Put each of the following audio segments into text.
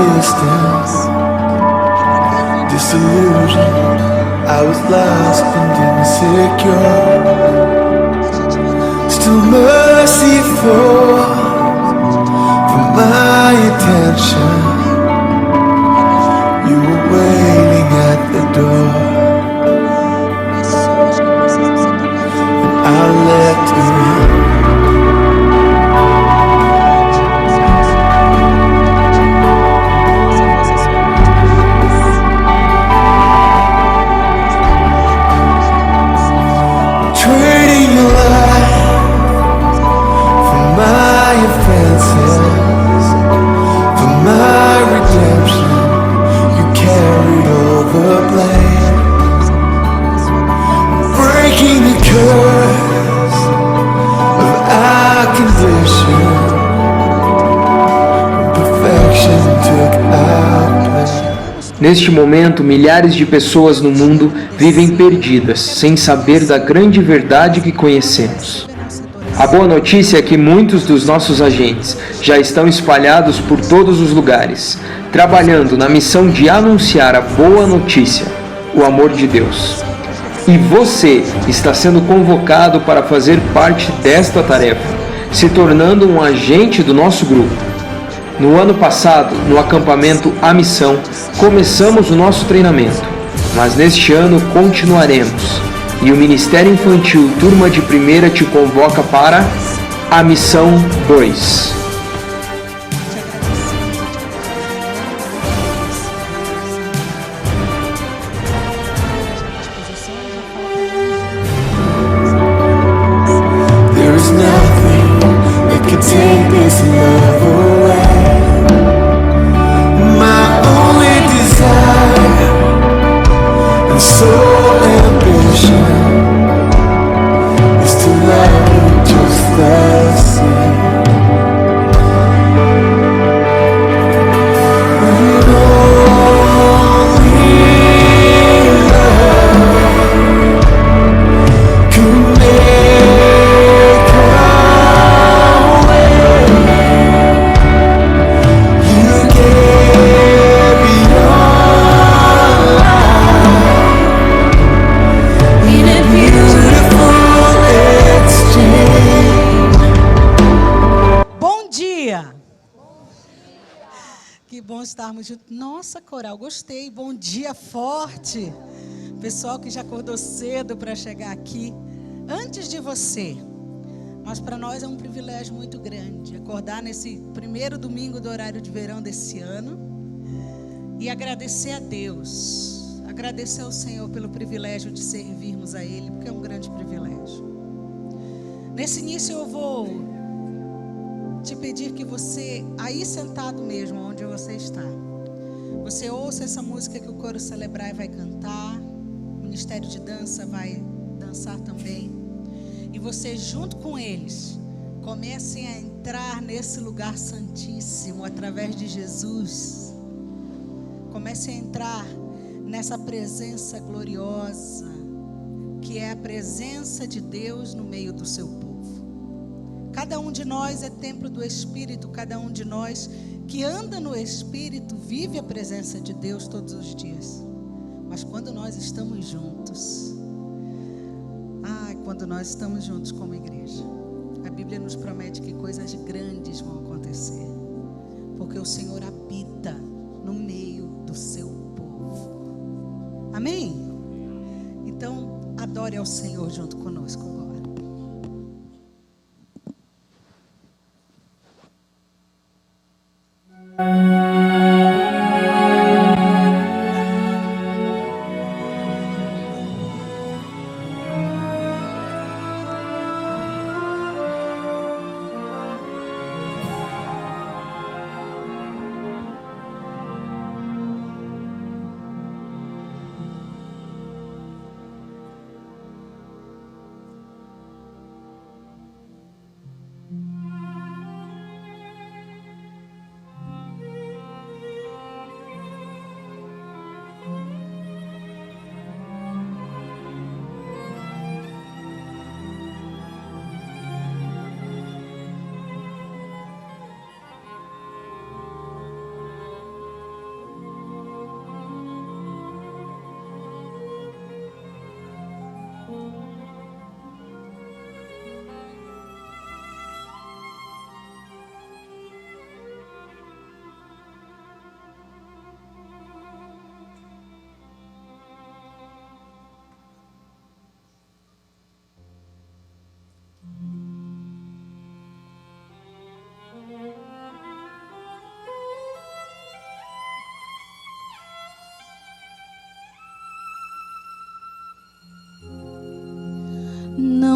distance, disillusion. I was lost and insecure. Still merciful for my attention. You were waiting at the door, and I let you in. Trading your life for my offenses, for my redemption. You carried all the blame, breaking the curse of our condition. Perfection took our place. Neste momento, milhares de pessoas no mundo vivem perdidas, sem saber da grande verdade que conhecemos. A boa notícia é que muitos dos nossos agentes já estão espalhados por todos os lugares, trabalhando na missão de anunciar a boa notícia, o amor de Deus. E você está sendo convocado para fazer parte desta tarefa, se tornando um agente do nosso grupo. No ano passado, no acampamento A Missão, começamos o nosso treinamento, mas neste ano continuaremos. E o Ministério Infantil Turma de Primeira te convoca para A Missão 2. There is nothing that can take this love away. My only desire and sole ambition is to love you just the same. And only love can make our way. You gave your life in a beautiful exchange. Bom dia! Que bom estarmos juntos. Nossa, coral, gostei. Bom dia forte. Pessoal que já acordou cedo para chegar aqui antes de você. Mas para nós é um privilégio muito grande acordar nesse primeiro domingo do horário de verão desse ano e agradecer a Deus, agradecer ao Senhor pelo privilégio de servirmos a Ele, porque é um grande privilégio. Nesse início eu vou te pedir que você, aí sentado mesmo, onde você está, você ouça essa música que o coro celebrar vai cantar, o Ministério de Dança vai dançar também, e você junto com eles comecem a entrar nesse lugar santíssimo através de Jesus. Comecem a entrar nessa presença gloriosa, que é a presença de Deus no meio do seu povo. Cada um de nós é templo do Espírito, cada um de nós que anda no Espírito vive a presença de Deus todos os dias. Mas quando nós estamos juntos, quando nós estamos juntos como igreja, a Bíblia nos promete que coisas grandes vão acontecer, porque o Senhor habita no meio do seu povo. Amém? Então, adore ao Senhor junto conosco agora.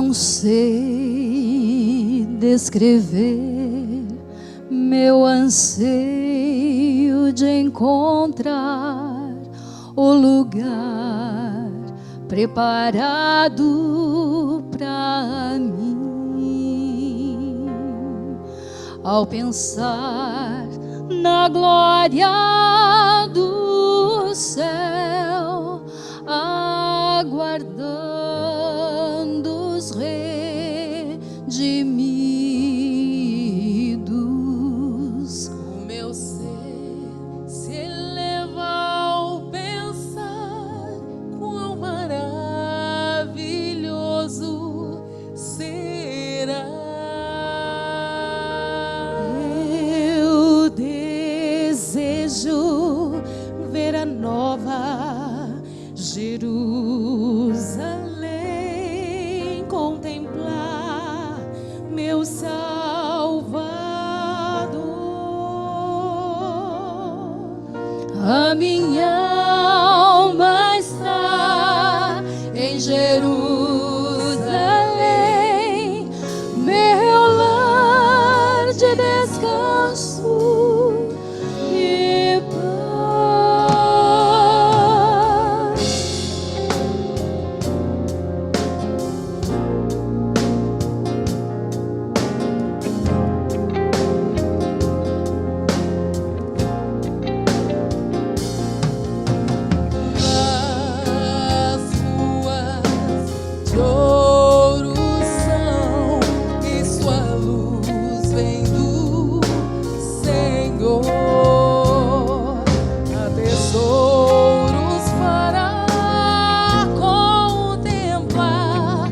Não sei descrever meu anseio de encontrar o lugar preparado para mim. Ao pensar na glória do céu, aguardando os redimidos, O meu ser se eleva ao pensar quão maravilhoso será. Eu desejo ver a nova Jerusalém, contemplar meu Salvador. a minha alma está em Jerusalém, meu lar de descanso e paz. As ruas de ouro são e sua luz vem do Senhor. Há tesouros para contemplar,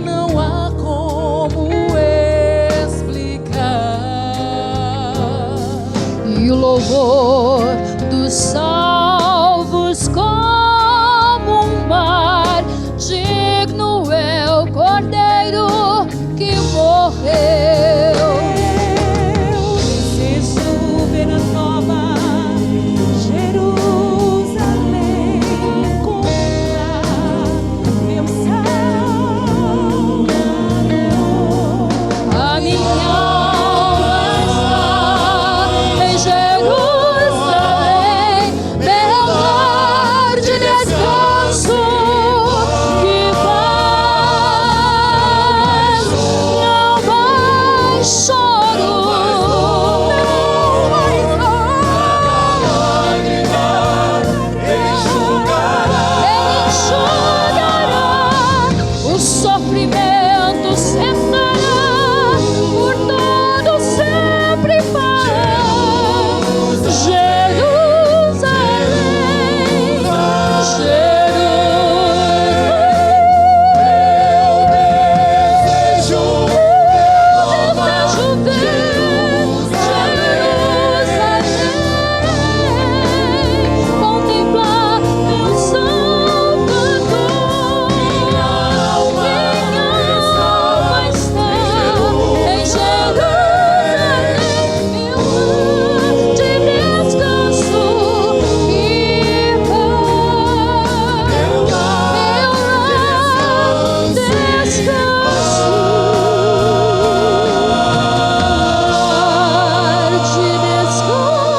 não há como explicar. E o louvor dos salvos como um mar, digno é o Cordeiro que morreu. Eu desejo ver a nova Jerusalém, contemplar meu Salvador. A minha alma está em Jerusalém, meu lar de descanso e paz. Não mais choro, não mais enxugará o sofrimento, cessará por todo sempre paz. Jerusalém, desejo ver Jerusalém, contemplar meu Salvador. Minha alma está em Jerusalém, meu lar de descanso e paz. Meu lar de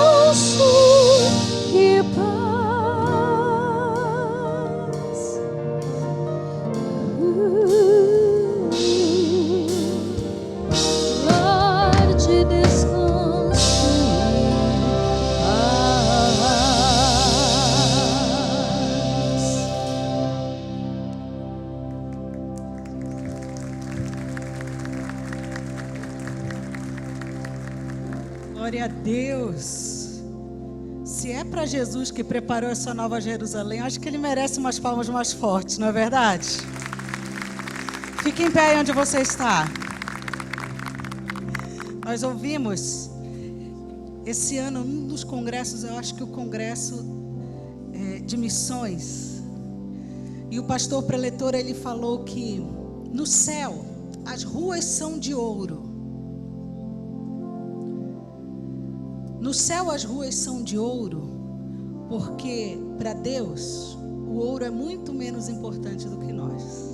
descanso e paz. Lar de descanso e paz. Glória a Deus. Se é para Jesus que preparou essa nova Jerusalém, acho que ele merece umas palmas mais fortes, não é verdade? Fique em pé aí onde você está. Nós ouvimos esse ano, num dos congressos, eu acho que o congresso de missões, e o pastor preletor, ele falou que no céu as ruas são de ouro. No céu as ruas são de ouro, porque para Deus o ouro é muito menos importante do que nós.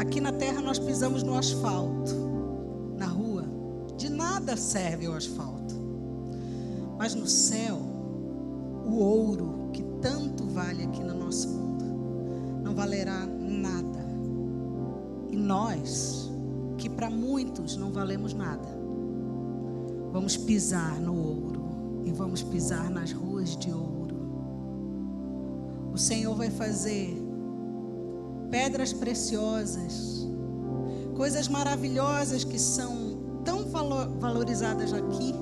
Aqui na terra nós pisamos no asfalto, na rua. De nada serve o asfalto. Mas no céu, o ouro que tanto vale aqui no nosso mundo não valerá nada. E nós, que para muitos não valemos nada, vamos pisar no ouro e vamos pisar nas ruas de ouro. O Senhor vai fazer pedras preciosas, coisas maravilhosas que são tão valorizadas aqui,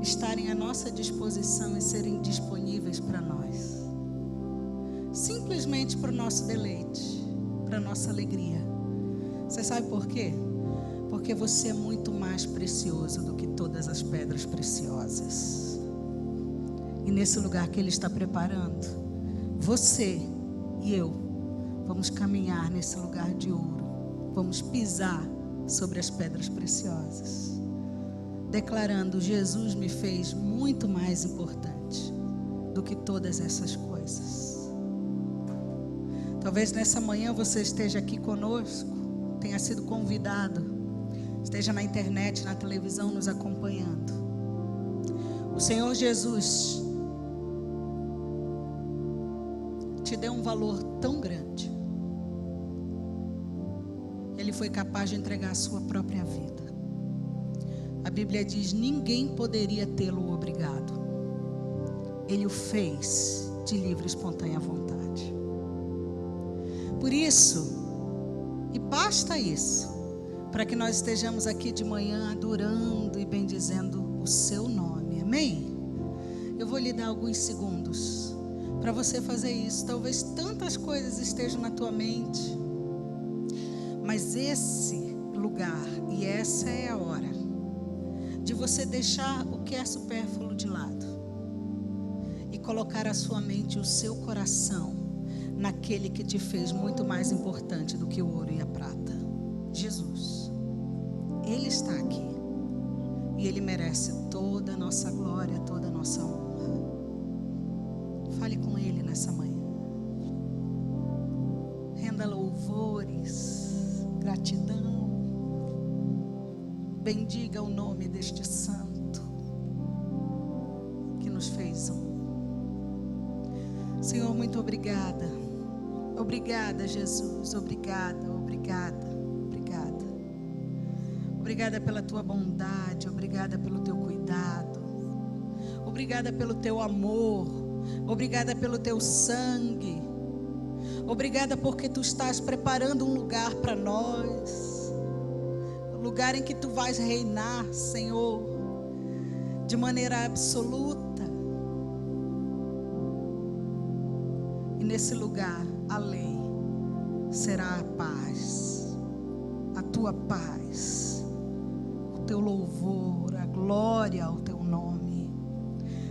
estarem à nossa disposição e serem disponíveis para nós, simplesmente para o nosso deleite, para a nossa alegria. Você sabe por quê? Porque você é muito mais precioso do que todas as pedras preciosas. E nesse lugar que Ele está preparando, você e eu vamos caminhar nesse lugar de ouro. Vamos pisar sobre as pedras preciosas, declarando: Jesus me fez muito mais importante do que todas essas coisas. Talvez nessa manhã você esteja aqui conosco, tenha sido convidado, esteja na internet, na televisão nos acompanhando. O Senhor Jesus te deu um valor tão grande. Ele foi capaz de entregar a sua própria vida. A Bíblia diz: ninguém poderia tê-lo obrigado. Ele o fez de livre e espontânea vontade. Por isso, e basta isso, para que nós estejamos aqui de manhã adorando e bendizendo o seu nome. Amém? Eu vou lhe dar alguns segundos para você fazer isso. Talvez tantas coisas estejam na tua mente, mas esse lugar e essa é a hora de você deixar o que é supérfluo de lado e colocar a sua mente e o seu coração naquele que te fez muito mais importante do que o ouro e a prata. Jesus. Ele está aqui e Ele merece toda a nossa glória, toda a nossa honra. Fale com Ele nessa manhã. Renda louvores, gratidão. Bendiga o nome deste santo que nos fez um. Senhor, muito obrigada. Obrigada, Jesus. Obrigada, obrigada, obrigada. Obrigada pela tua bondade. Obrigada pelo teu cuidado. Obrigada pelo teu amor. Obrigada pelo teu sangue. Obrigada porque tu estás preparando um lugar para nós. Um lugar em que tu vais reinar, Senhor, de maneira absoluta. E nesse lugar, a lei será a paz, a tua paz, o teu louvor, a glória ao teu nome.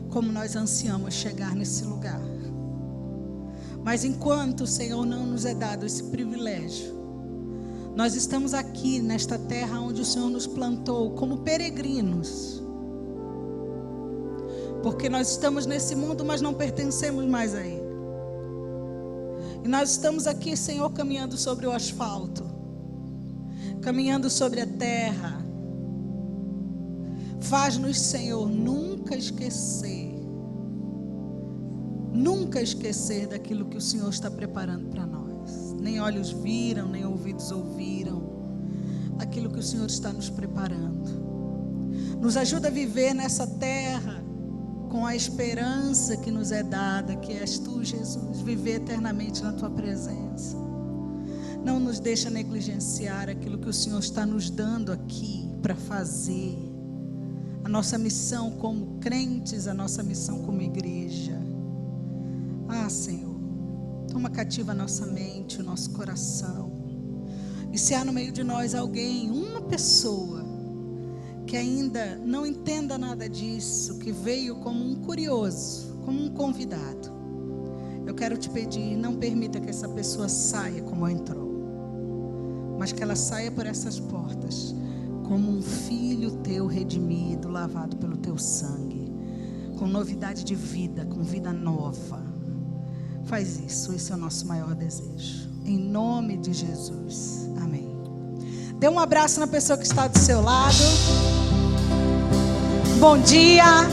Como nós ansiamos chegar nesse lugar. Mas enquanto, Senhor, não nos é dado esse privilégio, nós estamos aqui nesta terra onde o Senhor nos plantou como peregrinos. Porque nós estamos nesse mundo, mas não pertencemos mais a ele. E nós estamos aqui, Senhor, caminhando sobre o asfalto, caminhando sobre a terra. Faz-nos, Senhor, nunca esquecer daquilo que o Senhor está preparando para nós. Nem olhos viram, nem ouvidos ouviram aquilo que o Senhor está nos preparando. Nos ajuda a viver nessa terra com a esperança que nos é dada, que és tu, Jesus, viver eternamente na tua presença. Não nos deixa negligenciar aquilo que o Senhor está nos dando aqui para fazer. A nossa missão como crentes, a nossa missão como igreja. Ah, Senhor, toma cativa a nossa mente, o nosso coração. E se há no meio de nós alguém, uma pessoa, que ainda não entenda nada disso, que veio como um curioso, como um convidado, eu quero te pedir, não permita que essa pessoa saia como entrou, mas que ela saia por essas portas como um filho teu redimido, lavado pelo teu sangue, com novidade de vida, com vida nova. Faz isso, esse é o nosso maior desejo. Em nome de Jesus. Amém. Dê um abraço na pessoa que está do seu lado. Bom dia.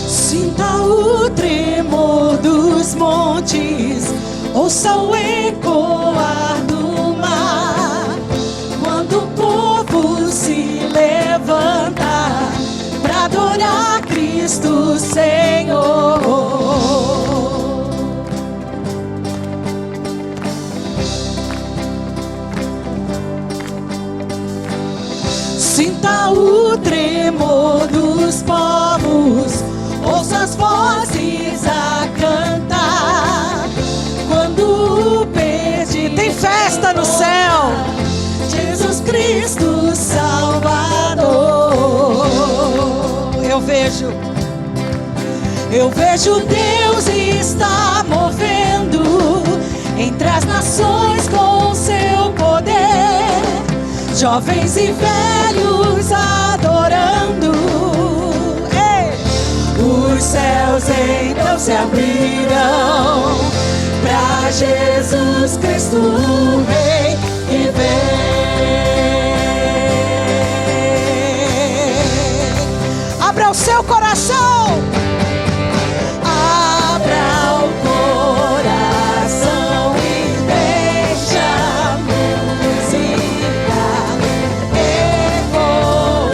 Sinta o tremor dos montes, ouça o ecoar do mar. Quando o povo se levanta para adorar Cristo Senhor. Sinta o tremor dos povos, ouça as vozes a cantar. Quando o perdido Tem festa no céu. Jesus Cristo Salvador. Eu vejo Deus está movendo entre as nações com seu poder. Jovens e velhos adorando. Os céus então se abrirão pra Jesus Cristo, o Rei que vem. Abra o seu coração. Abra o coração e deixa a música ecoar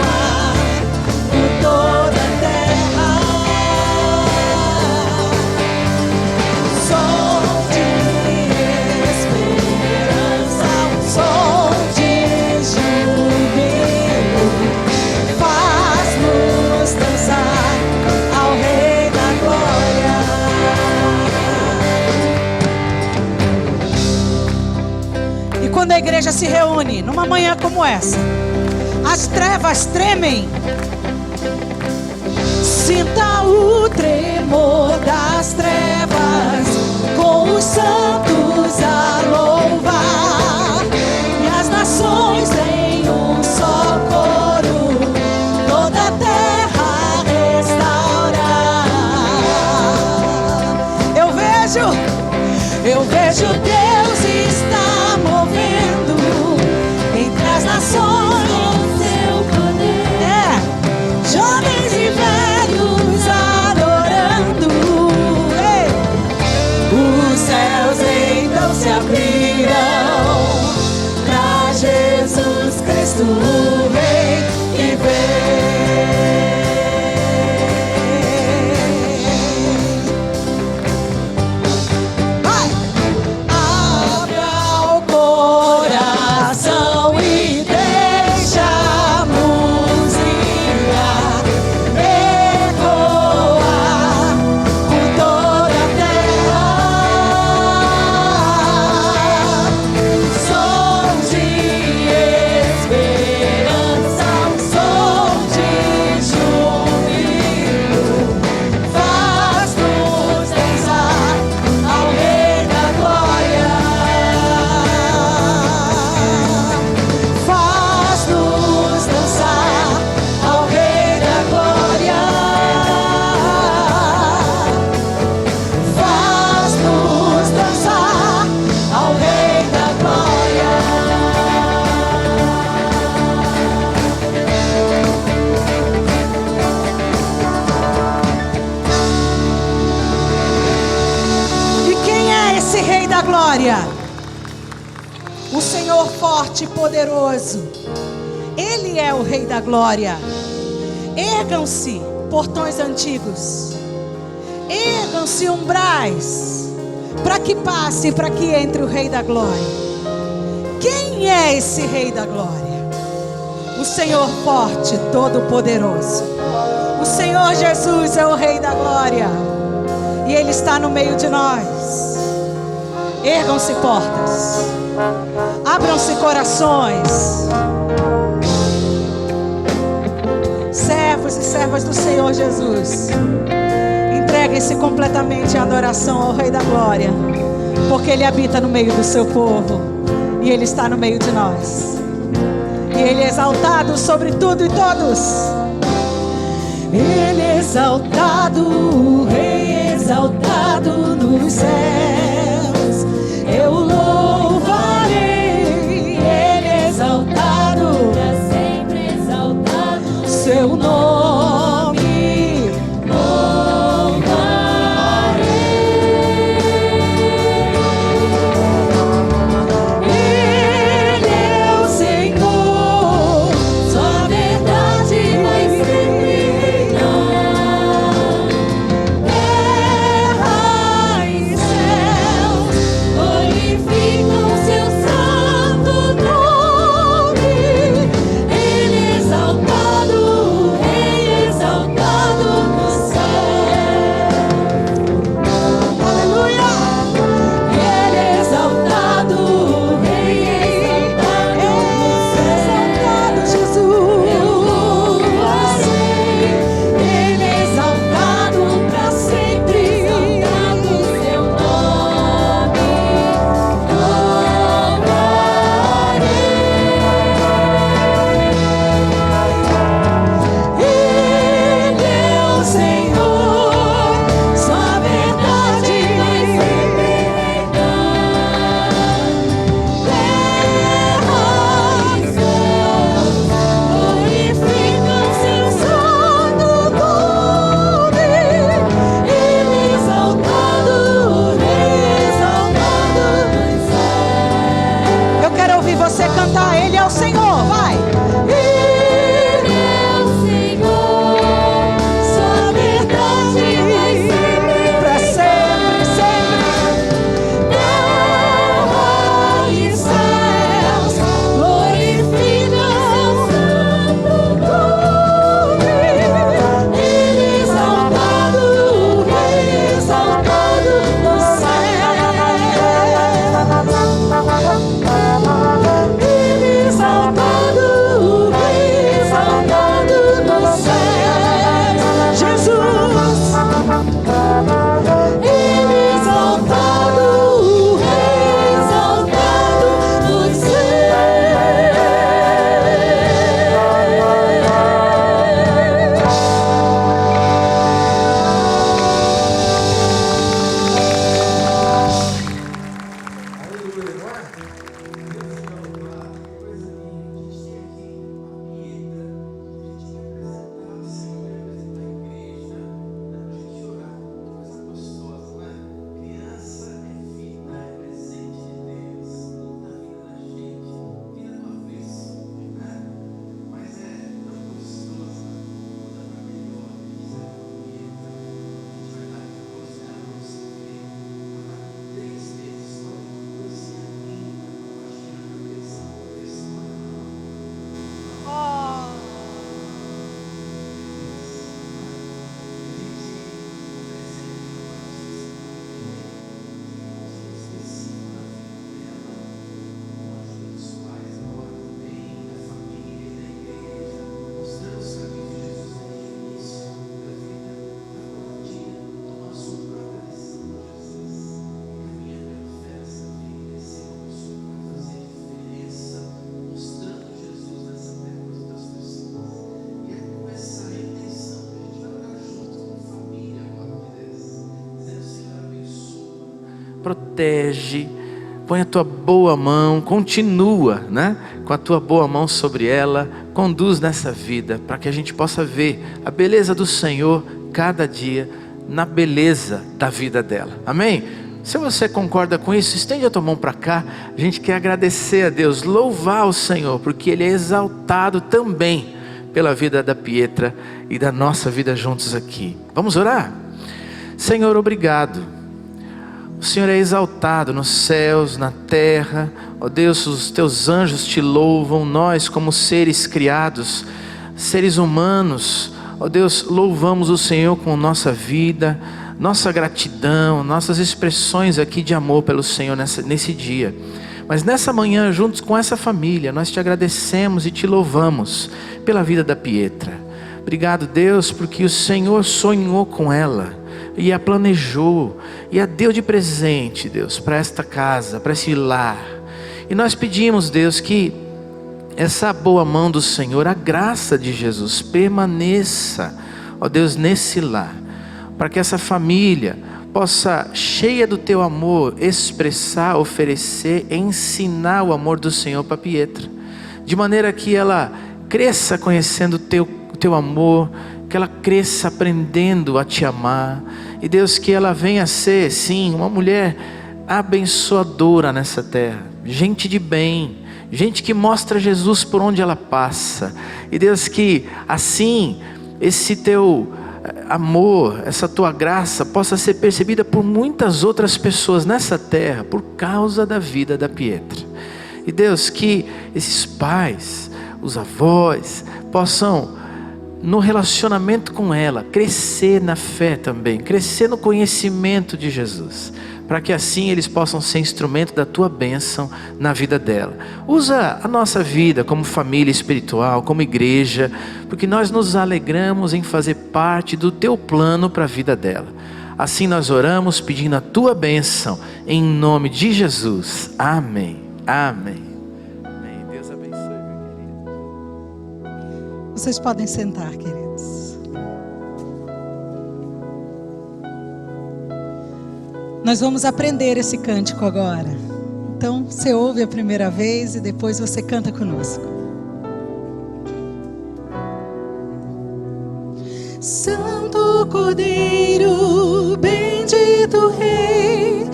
por toda a terra. Som de esperança, um som de júbilo, faz-nos dançar ao Rei da Glória. E quando a igreja se reúne numa manhã como essa, as trevas tremem. Sinta o tremor das trevas, com os santos a louvar, e as nações em um só coro, toda a terra restaurar. Eu vejo Deus está movendo entre as nações com seu poder. Jovens e velhos adorando. Os céus então se abrirão pra Jesus Cristo, o Rei que vem. Vai! Abra o coração e deixa a música ecoar por toda a terra. Som de esperança, um som de júbilo, faz-nos dançar ao Rei da Glória. Faz-nos dançar ao Rei da Glória. Faz-nos dançar ao Rei da Glória. E quem é esse Rei da Glória? O Senhor forte e poderoso. Ele é o Rei da Glória. Ergam-se portões antigos. Ergam-se umbrais, para que passe, para que entre o Rei da Glória. Quem é esse Rei da Glória? O Senhor forte e todo-poderoso. O Senhor Jesus é o Rei da Glória. E Ele está no meio de nós. Ergam-se portas. Abram-se corações. Servos e servas do Senhor Jesus, entreguem-se completamente em adoração ao Rei da Glória, porque Ele habita no meio do seu povo. E E Ele está no meio de nós. E Ele é exaltado sobre tudo e todos. Ele é exaltado, o Rei exaltado nos céus. Eu louvarei, Ele é exaltado, Pra sempre exaltado. seu nome. Ele é o Senhor, só a verdade vai sempre reinar. Terra e céus glorificam seu santo nome. Ele é exaltado, o Rei exaltado no céu. Aleluia! Ele é exaltado, o Rei exaltado no céu. Exaltado, Jesus. Eu louvarei. Ele é exaltado pra sempre. Exaltado seu nome. Ele é o Senhor, só a verdade vai sempre reinar. Terra e céus glorificam seu santo nome. Ele é exaltado, o Rei exaltado nos céus. Eu quero ouvir você cantar. Ele é o Senhor, vai. Ele é o Senhor, só a verdade vai sempre pra sempre, sempre. Terra e céus glorificam seu santo nome. Ele é exaltado, o Rei exaltado no céu. Ele é exaltado, o Rei exaltado no céu. Jesus. Ele é exaltado, o Rei exaltado no Protege, põe a tua boa mão, continua, né? Com a tua boa mão sobre ela, conduz nessa vida, para que a gente possa ver a beleza do Senhor cada dia, na beleza da vida dela, amém? Se você concorda com isso, estende a tua mão para cá. A gente quer agradecer a Deus, louvar o Senhor, porque Ele é exaltado também pela vida da Pietra e da nossa vida juntos aqui. Vamos orar? Senhor, obrigado. O Senhor é exaltado nos céus, na terra. Ó Deus, os teus anjos te louvam. Nós, como seres criados, seres humanos, ó Deus, louvamos o Senhor com nossa vida, nossa gratidão, nossas expressões aqui de amor pelo Senhor nesse dia. Mas nessa manhã, juntos com essa família, nós te agradecemos e te louvamos pela vida da Pietra. Obrigado, Deus, porque o Senhor sonhou com ela e a planejou, e a deu de presente, Deus, para esta casa, para esse lar. E nós pedimos, Deus, que essa boa mão do Senhor, a graça de Jesus permaneça, ó Deus, nesse lar, para que essa família possa, cheia do teu amor, expressar, oferecer, ensinar o amor do Senhor para Pietra, de maneira que ela cresça conhecendo o teu amor, que ela cresça aprendendo a te amar, e Deus, que ela venha a ser, sim, uma mulher abençoadora nessa terra, gente de bem, gente que mostra Jesus por onde ela passa. E Deus, que assim esse teu amor, essa tua graça possa ser percebida por muitas outras pessoas nessa terra, por causa da vida da Pietra. E Deus, que esses pais, os avós, possam, no relacionamento com ela, crescer na fé também, crescer no conhecimento de Jesus, para que assim eles possam ser instrumento da tua bênção na vida dela. Usa a nossa vida como família espiritual, como igreja, porque nós nos alegramos em fazer parte do teu plano para a vida dela. Assim nós oramos pedindo a tua bênção, em nome de Jesus. Amém. Amém. Amém. Deus abençoe, meu querido. Vocês podem sentar, queridos. Nós vamos aprender esse cântico agora. Então, você ouve a primeira vez e depois você canta conosco. Santo Cordeiro, bendito Rei,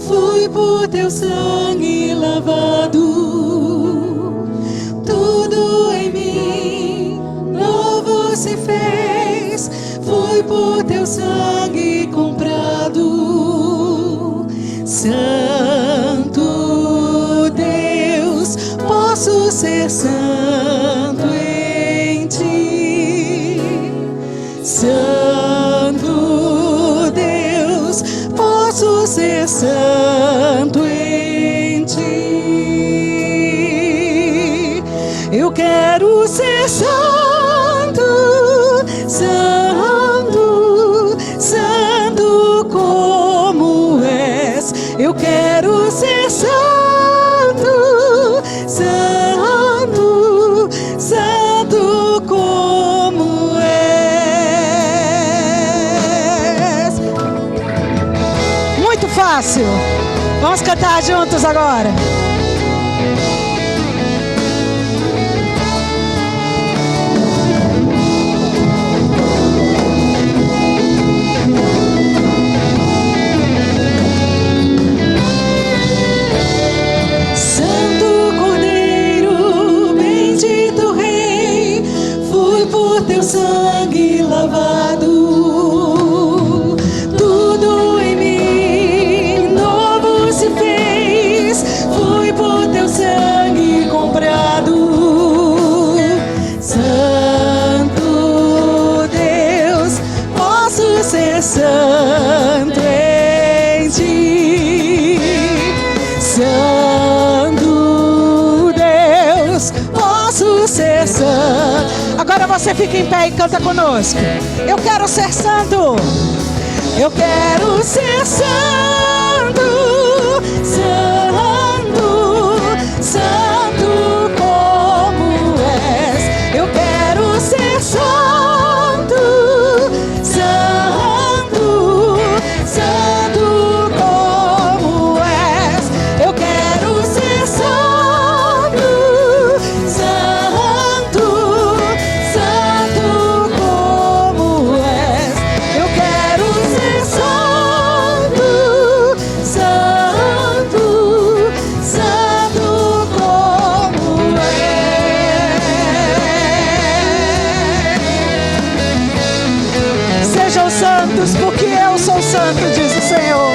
fui por teu sangue lavado. Tudo em mim novo se fez, fui por teu sangue comprado. Santo Deus, posso ser santo em ti. Santo Deus, posso ser santo em ti. Eu quero ser santo, santo, santo como és. Eu quero ser santo, santo, santo como és. Muito fácil. Vamos cantar juntos agora. Sangue lavado, tudo em mim novo se fez, fui por teu sangue comprado. Santo Deus, posso ser santo em ti. Santo Deus, posso ser santo. Agora você fica em pé e canta conosco. Eu quero ser santo. Eu quero ser santo, santo, santo como és. Eu quero ser santo, santo, santo como és. Eu quero ser santo, santo, santo como és. Eu quero ser santo, santo, santo como és. Sejam santos, porque eu sou santo, diz o Senhor.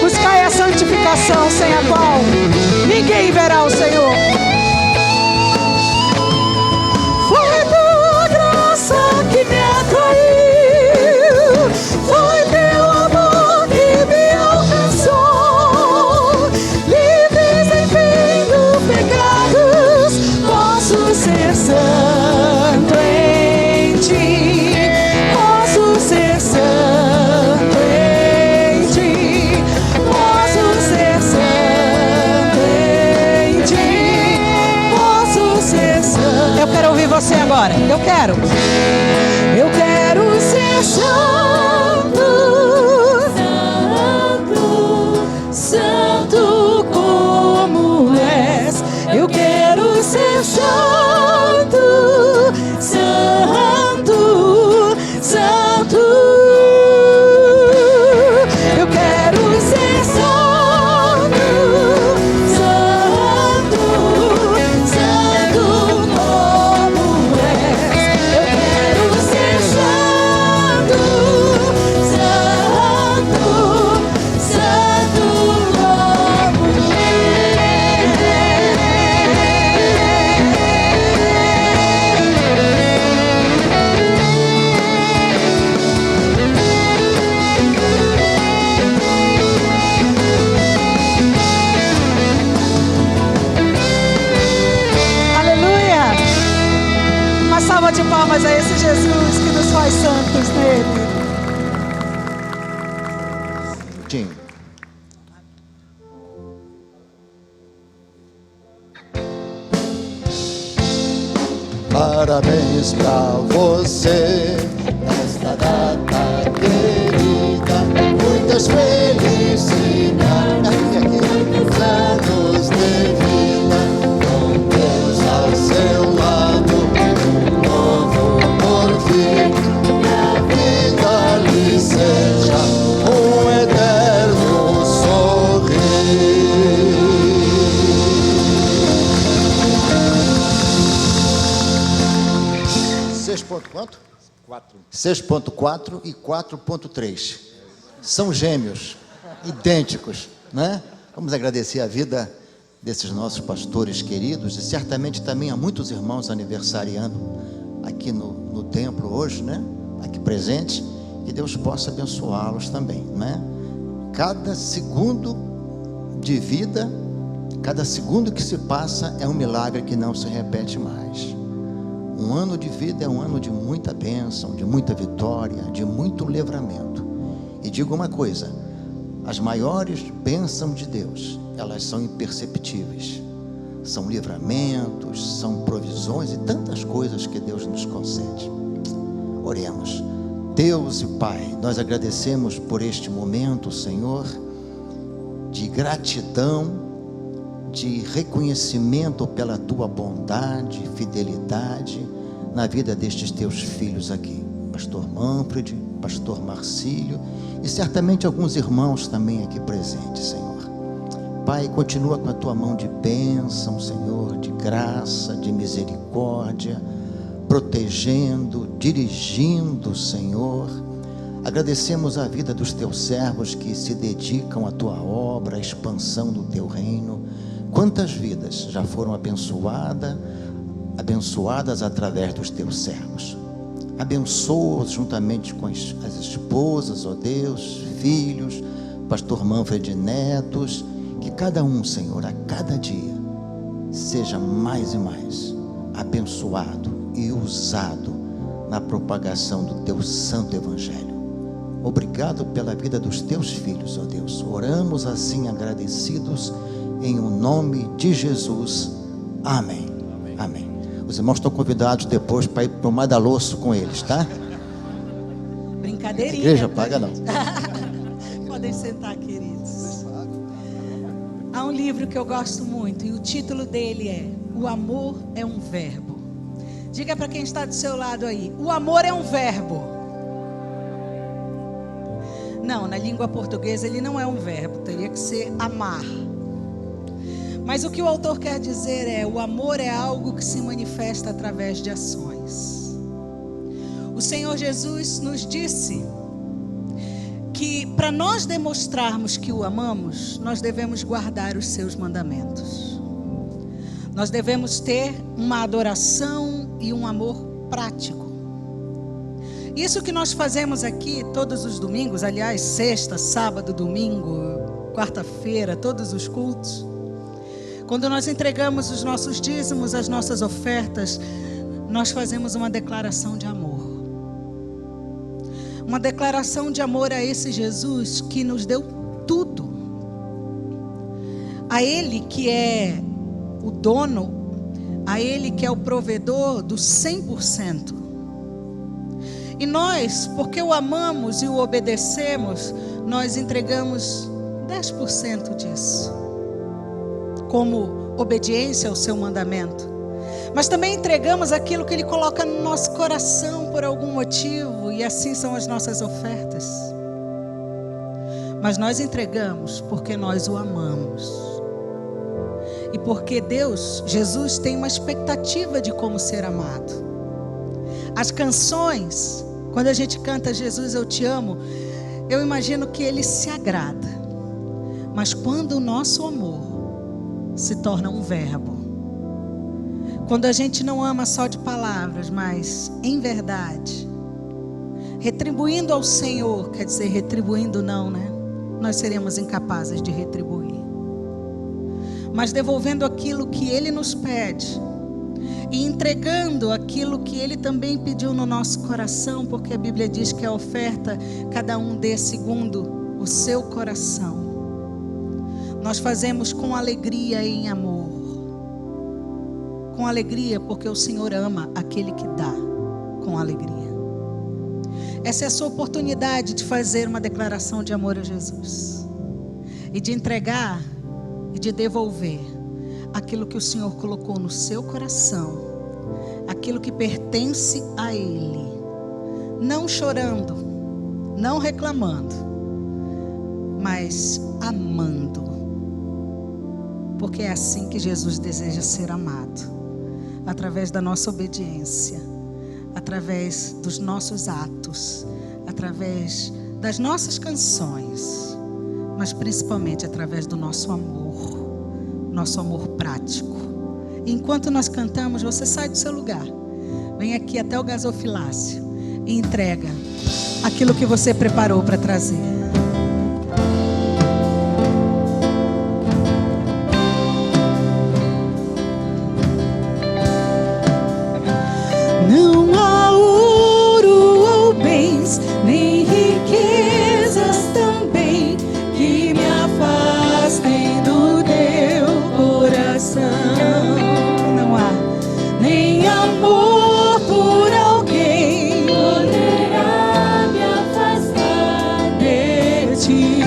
Buscai a santificação, sem a qual ninguém verá o Senhor. Foi tua graça que me atraiu, foi teu amor que me alcançou. Livres enfim dos pecados, posso ser santo em ti. Posso ser santo em ti. Posso ser santo. curtinho. Parabéns pra você nesta data querida, muitas felicidades, muitos anos de vida, com Deus ao seu lado, um novo porvir, que a vida lhe seja um eterno sorrir. 6.4 e 4.3. São gêmeos, idênticos, né? Vamos agradecer a vida desses nossos pastores queridos e certamente também a muitos irmãos aniversariando aqui no templo hoje, né? Aqui presentes, que Deus possa abençoá-los também, né? Cada segundo de vida, cada segundo que se passa é um milagre que não se repete mais. Um ano de vida é um ano de muita bênção, de muita vitória, de muito livramento. E digo uma coisa, as maiores bênçãos de Deus, elas são imperceptíveis. São livramentos, são provisões e tantas coisas que Deus nos concede. Oremos. Deus e Pai, nós agradecemos por este momento, Senhor, de gratidão, de reconhecimento pela Tua bondade, fidelidade na vida destes Teus filhos aqui. Pastor Manfred, Pastor Marcílio e certamente alguns irmãos também aqui presentes, Senhor. Pai, continua com a Tua mão de bênção, Senhor, de graça, de misericórdia, protegendo, dirigindo, Senhor. Agradecemos a vida dos Teus servos que se dedicam à Tua obra, à expansão do Teu reino. Quantas vidas já foram abençoadas através dos Teus servos. Abençoa-os juntamente com as esposas, ó Deus, filhos, Pastor Manfred, netos, que cada um, Senhor, a cada dia, seja mais e mais abençoado e usado na propagação do Teu santo Evangelho. Obrigado pela vida dos Teus filhos, ó Deus. Oramos assim agradecidos em o nome de Jesus. Amém. Amém. Os irmãos estão convidados depois para ir para o Madalosso com eles, tá? Brincadeirinha. A igreja paga não. Podem sentar, queridos. Há um livro que eu gosto muito e o título dele é O Amor é um Verbo. Diga para quem está do seu lado aí: o amor é um verbo. Não, na língua portuguesa ele não é um verbo, teria que ser amar. Mas o que o autor quer dizer é: o amor é algo que se manifesta através de ações. O Senhor Jesus nos disse que para nós demonstrarmos que o amamos, nós devemos guardar os seus mandamentos. Nós devemos ter uma adoração e um amor prático. Isso que nós fazemos aqui todos os domingos, aliás, sexta, sábado, domingo, quarta-feira, todos os cultos. Quando nós entregamos os nossos dízimos, as nossas ofertas, nós fazemos uma declaração de amor. Uma declaração de amor a esse Jesus que nos deu tudo. A Ele que é o dono, a Ele que é o provedor do 100%. E nós, porque o amamos e o obedecemos, nós entregamos 10% disso, como obediência ao seu mandamento. Mas também entregamos aquilo que Ele coloca no nosso coração por algum motivo, e assim são as nossas ofertas. Mas nós entregamos porque nós o amamos. E porque Deus, Jesus, tem uma expectativa de como ser amado. As canções, quando a gente canta Jesus, eu te amo, eu imagino que Ele se agrada. Mas quando o nosso amor se torna um verbo, quando a gente não ama só de palavras, mas em verdade, retribuindo ao Senhor, quer dizer, retribuindo não, né? Nós seremos incapazes de retribuir. Mas devolvendo aquilo que Ele nos pede e entregando aquilo que Ele também pediu no nosso coração, porque a Bíblia diz que a oferta, cada um dê segundo o seu coração. Nós fazemos com alegria e em amor. Com alegria porque o Senhor ama aquele que dá com alegria. Essa é a sua oportunidade de fazer uma declaração de amor a Jesus. E de entregar e de devolver aquilo que o Senhor colocou no seu coração. Aquilo que pertence a Ele. Não chorando, não reclamando, mas amando. Porque é assim que Jesus deseja ser amado. Através da nossa obediência, através dos nossos atos, através das nossas canções, mas principalmente através do nosso amor prático. E enquanto nós cantamos, você sai do seu lugar, vem aqui até o gasofilácio e entrega aquilo que você preparou para trazer. Não há ouro ou bens, nem riquezas também, que me afastem do teu coração. Não há nem amor por alguém Poderá me afastar de ti.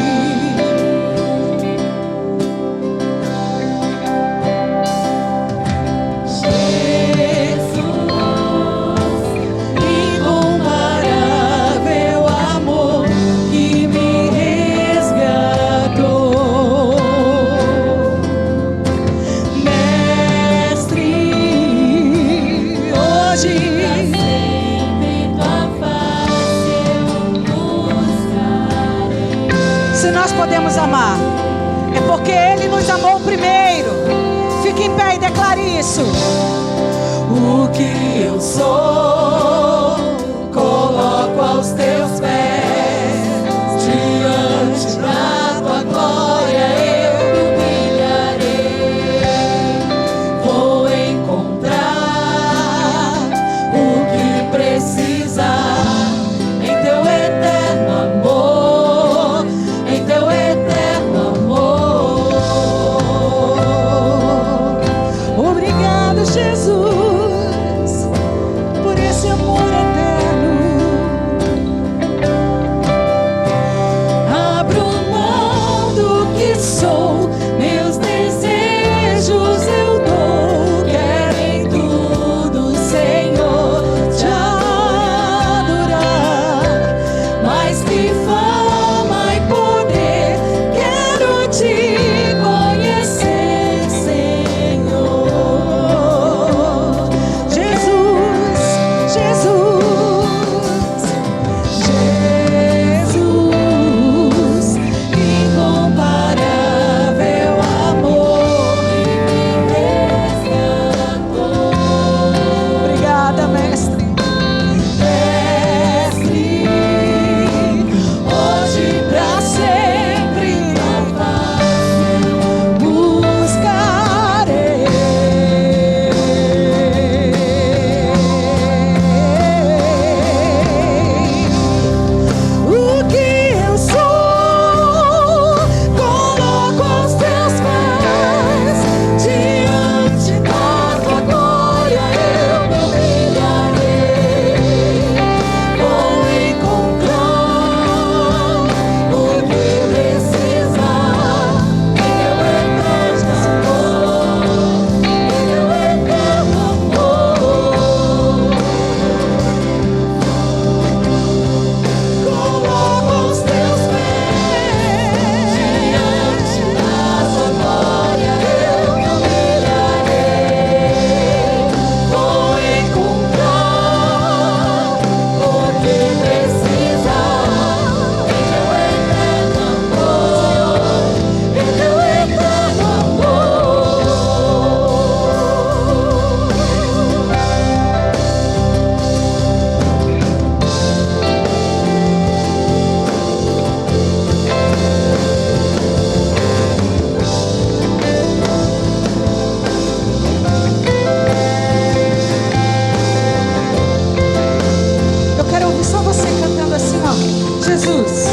Incomparável amor que me resgatou. Mestre, hoje sempre tua face eu buscarei. se nós podemos amar, é porque Ele nos amou primeiro. Fique em pé e declare isso. O que eu sou, coloco aos teus pés. Diante da tua glória eu me humilharei. Vou encontrar o que precisar em teu eterno amor, em teu eterno amor. Obrigado, Jesus, por esse amor eterno. Abro mão do que sou, meus desejos eu dou. Quero em tudo, Senhor, te adorar. Mais que fama e poder, quero te conhecer, Senhor. Jesus, Jesus, Jesus, incomparável amor que me resgatou. Obrigada, mestre. Mestre, hoje pra sempre tua face buscarei. O que eu sou, coloco aos teus pés. Diante da tua glória eu me humilharei. Vou encontrar o que precisar em teu eterno amor, em teu eterno amor. Coloco aos teus pés. Diante da tua glória eu me humilharei. Vou encontrar o que precisar em teu eterno amor, em teu eterno amor. Eu quero ouvir só você cantando assim, ó. Jesus,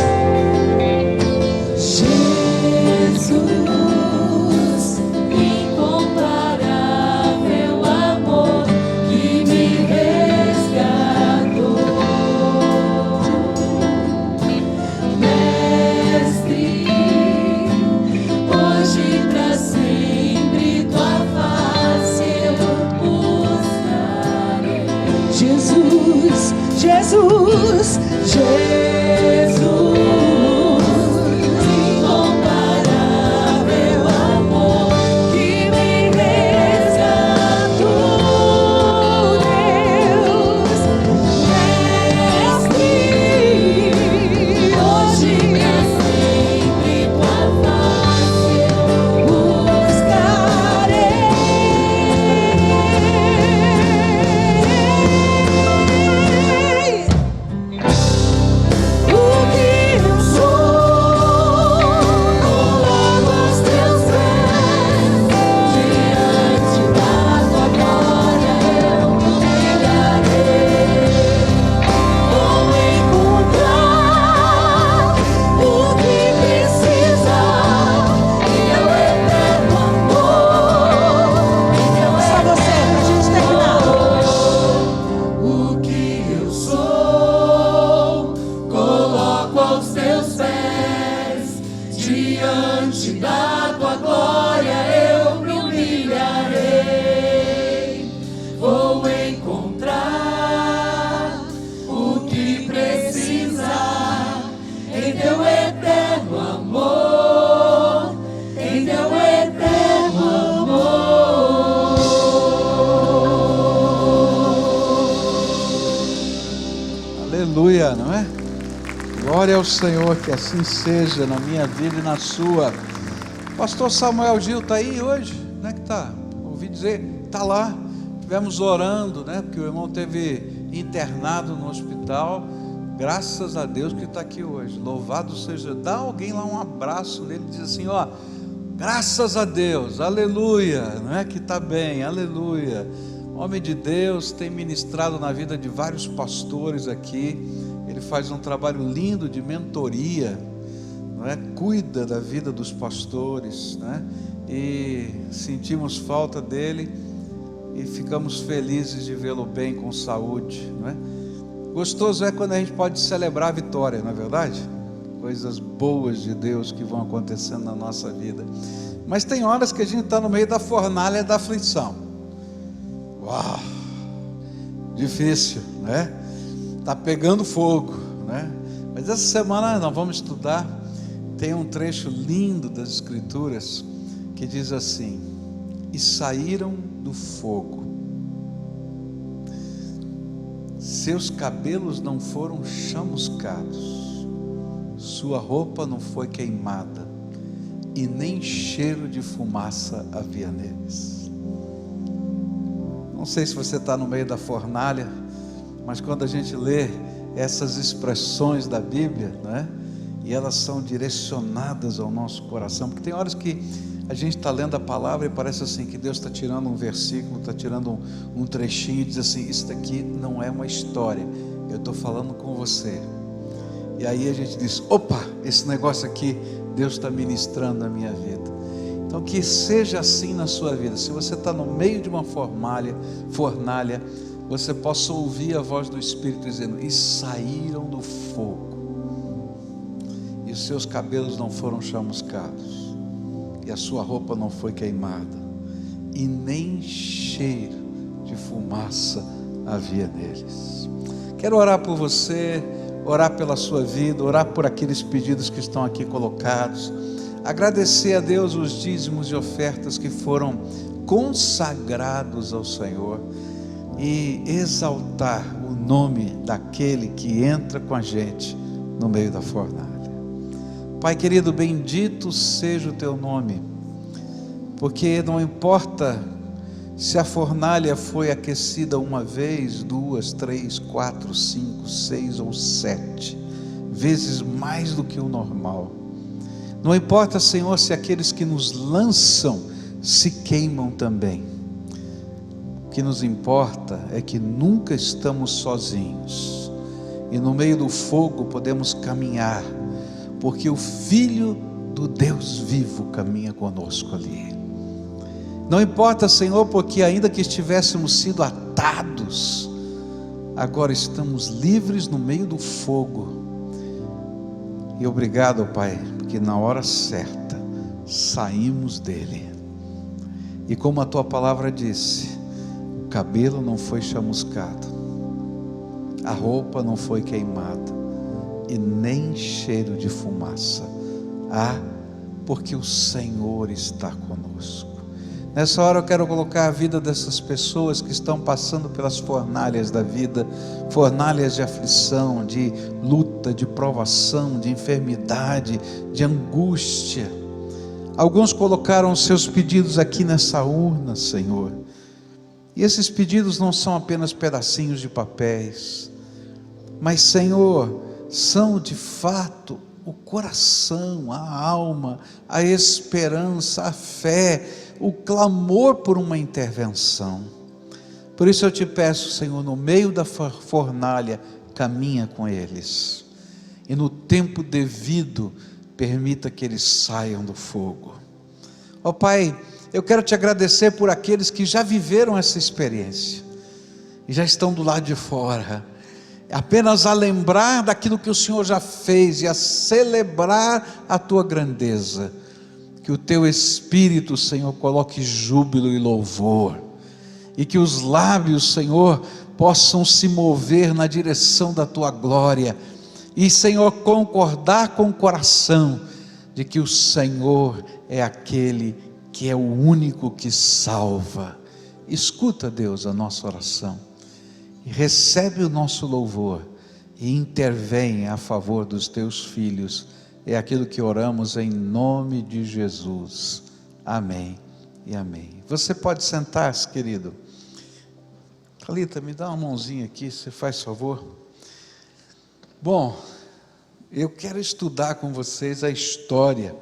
diante da tua glória eu me humilharei. Vou encontrar o que precisar em teu eterno amor, em teu eterno amor. Aleluia, não é? Glória ao Senhor, que assim seja na minha vida e na sua. Pastor Samuel Gil está aí hoje? Onde é que está? Ouvi dizer, está lá. Estivemos orando, né? Porque o irmão teve internado no hospital. Graças a Deus que está aqui hoje. Louvado seja. Dá alguém lá um abraço nele e diz assim, ó, graças a Deus, aleluia, não é que está bem, aleluia. Homem de Deus, tem ministrado na vida de vários pastores aqui. Ele faz um trabalho lindo de mentoria, não é? Cuida da vida dos pastores, né? E sentimos falta dele e ficamos felizes de vê-lo bem, com saúde, não é? Gostoso é quando a gente pode celebrar a vitória, não é verdade? Coisas boas de Deus que vão acontecendo na nossa vida. Mas tem horas que a gente está no meio da fornalha da aflição. Uau! Difícil, né? Está pegando fogo, né? Mas essa semana nós vamos estudar. Tem um trecho lindo das Escrituras que diz assim: e saíram do fogo, seus cabelos não foram chamuscados, sua roupa não foi queimada, e nem cheiro de fumaça havia neles. Não sei se você está no meio da fornalha, mas quando a gente lê essas expressões da Bíblia, né, e elas são direcionadas ao nosso coração, porque tem horas que a gente está lendo a palavra e parece assim que Deus está tirando um versículo, está tirando um trechinho e diz assim, isso daqui não é uma história, eu estou falando com você. E aí a gente diz, opa, esse negócio aqui Deus está ministrando na minha vida. Então que seja assim na sua vida. Se você está no meio de uma fornalha, você possa ouvir a voz do Espírito dizendo, e saíram do fogo, e os seus cabelos não foram chamuscados, e a sua roupa não foi queimada, e nem cheiro de fumaça havia neles. Quero orar por você, orar pela sua vida, orar por aqueles pedidos que estão aqui colocados, agradecer a Deus os dízimos e ofertas que foram consagrados ao Senhor, e exaltar o nome daquele que entra com a gente no meio da fornalha. Pai querido, bendito seja o teu nome, porque não importa se a fornalha foi aquecida uma vez, 2, 3, 4, 5, 6 ou 7 vezes mais do que o normal. Não importa, Senhor, se aqueles que nos lançam se queimam também. O que nos importa é que nunca estamos sozinhos, e no meio do fogo podemos caminhar, porque o Filho do Deus vivo caminha conosco ali. Não importa, Senhor, porque ainda que estivéssemos sido atados, agora estamos livres no meio do fogo. E obrigado, Pai, porque na hora certa saímos dele, e como a tua palavra disse, o cabelo não foi chamuscado, a roupa não foi queimada, e nem cheiro de fumaça há, porque o Senhor está conosco. Nessa hora eu quero colocar a vida dessas pessoas que estão passando pelas fornalhas da vida, fornalhas de aflição, de luta, de provação, de enfermidade, de angústia. Alguns colocaram os seus pedidos aqui nessa urna, Senhor, e esses pedidos não são apenas pedacinhos de papéis, mas, Senhor, são de fato o coração, a alma, a esperança, a fé, o clamor por uma intervenção. Por isso eu te peço, Senhor, no meio da fornalha, caminha com eles, e no tempo devido, permita que eles saiam do fogo. Ó Pai, eu quero te agradecer por aqueles que já viveram essa experiência, e já estão do lado de fora, apenas a lembrar daquilo que o Senhor já fez e a celebrar a tua grandeza. Que o teu Espírito, Senhor, coloque júbilo e louvor, e que os lábios, Senhor, possam se mover na direção da tua glória, e, Senhor, concordar com o coração de que o Senhor é aquele que é o único que salva. Escuta, Deus, a nossa oração, e recebe o nosso louvor, e intervém a favor dos teus filhos. É aquilo que oramos em nome de Jesus. Amém e amém. Você pode sentar-se, querido. Thalita, me dá uma mãozinha aqui, você faz favor. Bom, eu quero estudar com vocês a história,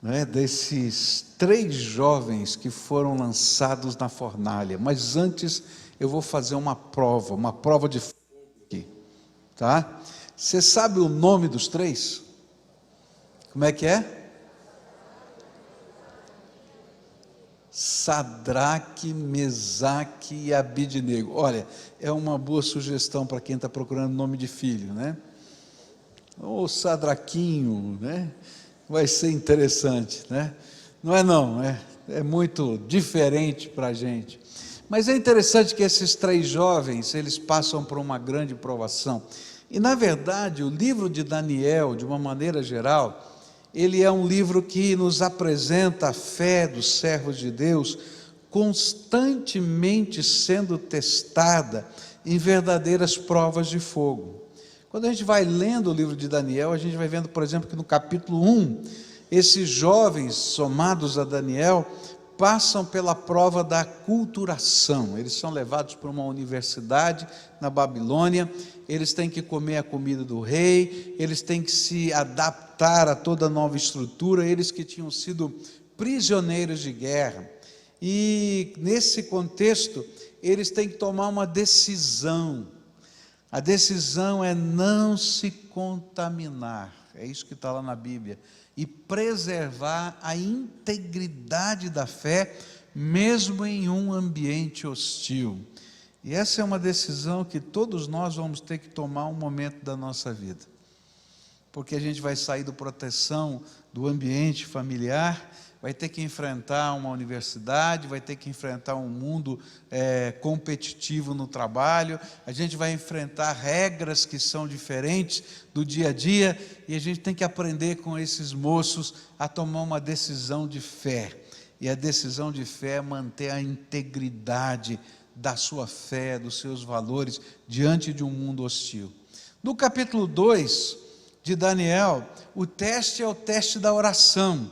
né, desses 3 jovens que foram lançados na fornalha. Mas antes eu vou fazer uma prova de fogo aqui, tá? Você sabe o nome dos 3? Como é que é? Sadraque, Mesaque e Abidnego. Olha, é uma boa sugestão para quem está procurando nome de filho, né? Ou Sadraquinho, né? Vai ser interessante, né? Não é não, é muito diferente para a gente. Mas é interessante que esses 3 jovens, eles passam por uma grande provação. E na verdade, o livro de Daniel, de uma maneira geral, ele é um livro que nos apresenta a fé dos servos de Deus constantemente sendo testada em verdadeiras provas de fogo. Quando a gente vai lendo o livro de Daniel, a gente vai vendo, por exemplo, que no capítulo 1, esses jovens somados a Daniel passam pela prova da aculturação. Eles são levados para uma universidade na Babilônia, eles têm que comer a comida do rei, eles têm que se adaptar a toda a nova estrutura, eles que tinham sido prisioneiros de guerra. E nesse contexto, eles têm que tomar uma decisão. A decisão é não se contaminar, é isso que está lá na Bíblia, e preservar a integridade da fé, mesmo em um ambiente hostil. E essa é uma decisão que todos nós vamos ter que tomar um momento da nossa vida, porque a gente vai sair da proteção do ambiente familiar, vai ter que enfrentar uma universidade, vai ter que enfrentar um mundo competitivo no trabalho, a gente vai enfrentar regras que são diferentes do dia a dia, e a gente tem que aprender com esses moços a tomar uma decisão de fé, e a decisão de fé é manter a integridade da sua fé, dos seus valores, diante de um mundo hostil. No capítulo 2 de Daniel, o teste é o teste da oração,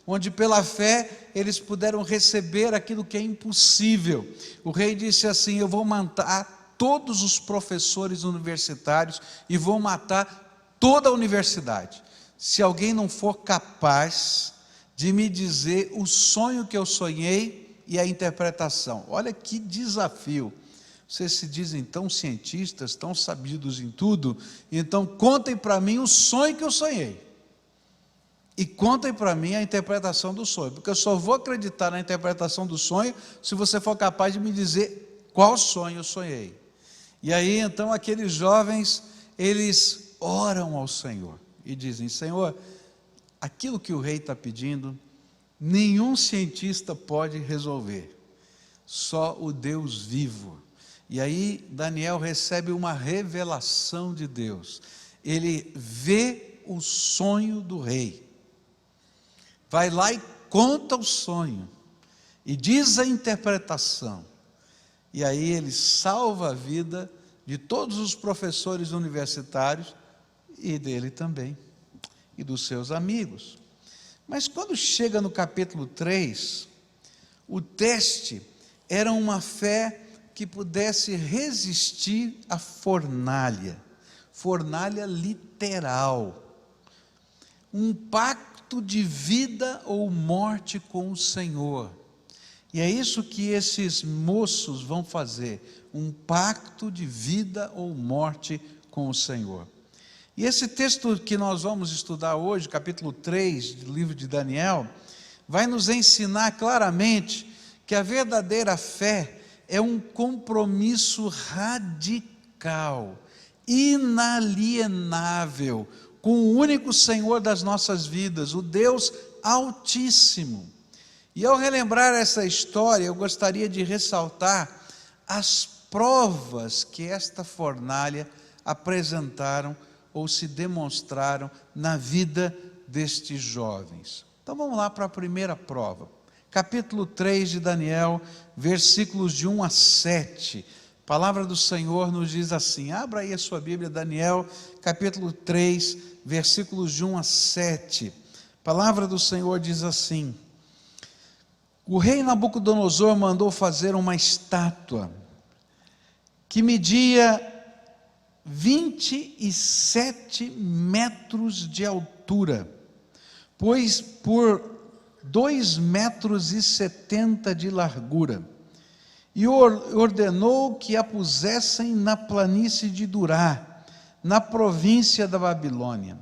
onde pela fé eles puderam receber aquilo que é impossível. O rei disse assim: eu vou matar todos os professores universitários e vou matar toda a universidade, se alguém não for capaz de me dizer o sonho que eu sonhei e a interpretação. Olha que desafio. Vocês se dizem tão cientistas, tão sabidos em tudo, então contem para mim o sonho que eu sonhei. E contem para mim a interpretação do sonho, porque eu só vou acreditar na interpretação do sonho se você for capaz de me dizer qual sonho eu sonhei. E aí então aqueles jovens, eles oram ao Senhor e dizem: Senhor, aquilo que o rei está pedindo, nenhum cientista pode resolver, só o Deus vivo. E aí Daniel recebe uma revelação de Deus, ele vê o sonho do rei, vai lá e conta o sonho, e diz a interpretação, e aí ele salva a vida de todos os professores universitários, e dele também, e dos seus amigos. Mas quando chega no capítulo 3, o teste era uma fé que pudesse resistir à fornalha literal, um pacto de vida ou morte com o Senhor. E é isso que esses moços vão fazer, um pacto de vida ou morte com o Senhor. E esse texto que nós vamos estudar hoje, capítulo 3 do livro de Daniel, vai nos ensinar claramente que a verdadeira fé é um compromisso radical inalienável, com o único Senhor das nossas vidas, o Deus Altíssimo. E ao relembrar essa história, eu gostaria de ressaltar as provas que esta fornalha apresentaram ou se demonstraram na vida destes jovens. Então vamos lá para a primeira prova. Capítulo 3 de Daniel, versículos de 1 a 7. A palavra do Senhor nos diz assim, abra aí a sua Bíblia, Daniel, capítulo 3, versículos de 1 a 7. A palavra do Senhor diz assim: o rei Nabucodonosor mandou fazer uma estátua que media 27 metros de altura, pois por 2,70 metros de largura, e ordenou que a pusessem na planície de Durá, na província da Babilônia.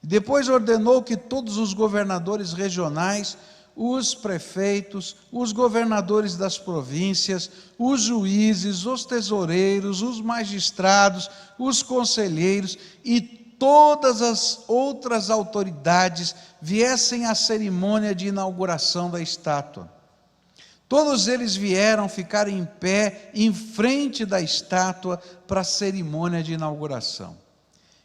Depois ordenou que todos os governadores regionais, os prefeitos, os governadores das províncias, os juízes, os tesoureiros, os magistrados, os conselheiros e todas as outras autoridades viessem à cerimônia de inauguração da estátua. Todos eles vieram ficar em pé em frente da estátua para a cerimônia de inauguração.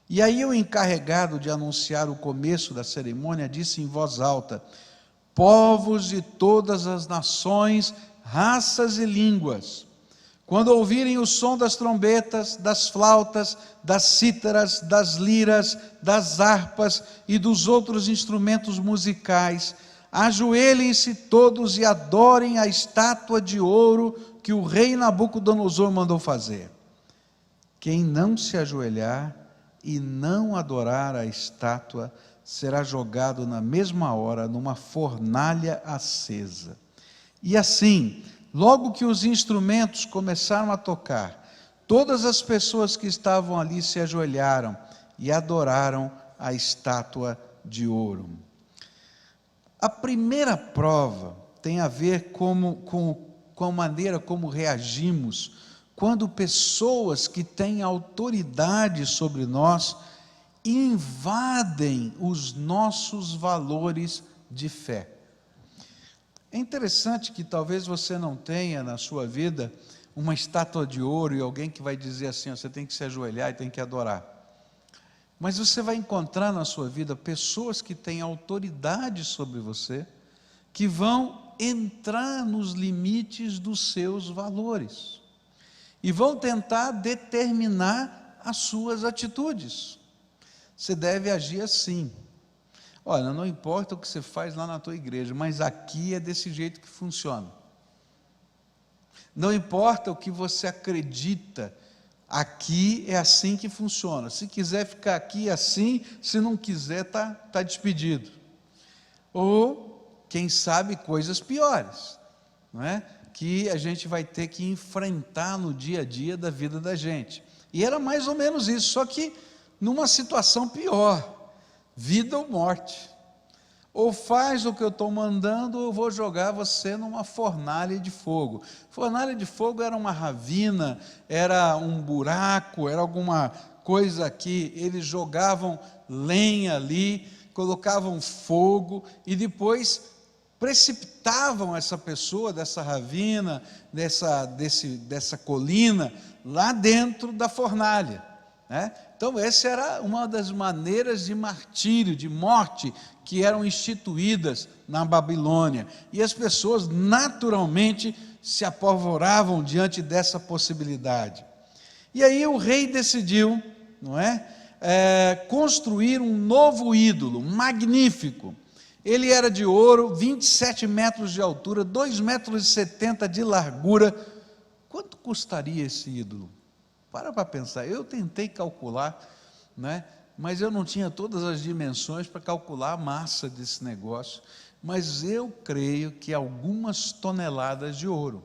E aí o encarregado de anunciar o começo da cerimônia disse em voz alta: povos de todas as nações, raças e línguas, quando ouvirem o som das trombetas, das flautas, das cítaras, das liras, das harpas e dos outros instrumentos musicais, ajoelhem-se todos e adorem a estátua de ouro que o rei Nabucodonosor mandou fazer. Quem não se ajoelhar e não adorar a estátua será jogado na mesma hora numa fornalha acesa. E assim, logo que os instrumentos começaram a tocar, todas as pessoas que estavam ali se ajoelharam e adoraram a estátua de ouro. A primeira prova tem a ver com a maneira como reagimos quando pessoas que têm autoridade sobre nós invadem os nossos valores de fé. É interessante que talvez você não tenha na sua vida uma estátua de ouro e alguém que vai dizer assim, você tem que se ajoelhar e tem que adorar. Mas você vai encontrar na sua vida pessoas que têm autoridade sobre você, que vão entrar nos limites dos seus valores e vão tentar determinar as suas atitudes. Você deve agir assim. Olha, não importa o que você faz lá na tua igreja, mas aqui é desse jeito que funciona. Não importa o que você acredita, aqui é assim que funciona. Se quiser ficar aqui assim, se não quiser, tá despedido. Ou, quem sabe, coisas piores, não é? Que a gente vai ter que enfrentar no dia a dia da vida da gente. E era mais ou menos isso, só que numa situação pior, vida ou morte. Ou faz o que eu estou mandando, ou eu vou jogar você numa fornalha de fogo. Fornalha de fogo era uma ravina, era um buraco, era alguma coisa que eles jogavam lenha ali, colocavam fogo e depois precipitavam essa pessoa dessa ravina, dessa colina, lá dentro da fornalha, né? Então essa era uma das maneiras de martírio, de morte, que eram instituídas na Babilônia, e as pessoas naturalmente se apavoravam diante dessa possibilidade. E aí o rei decidiu, não é, construir um novo ídolo, magnífico. Ele era de ouro, 27 metros de altura, 2,70 metros de largura. Quanto custaria esse ídolo? Para pensar, eu tentei calcular, né? Mas eu não tinha todas as dimensões para calcular a massa desse negócio, mas eu creio que algumas toneladas de ouro.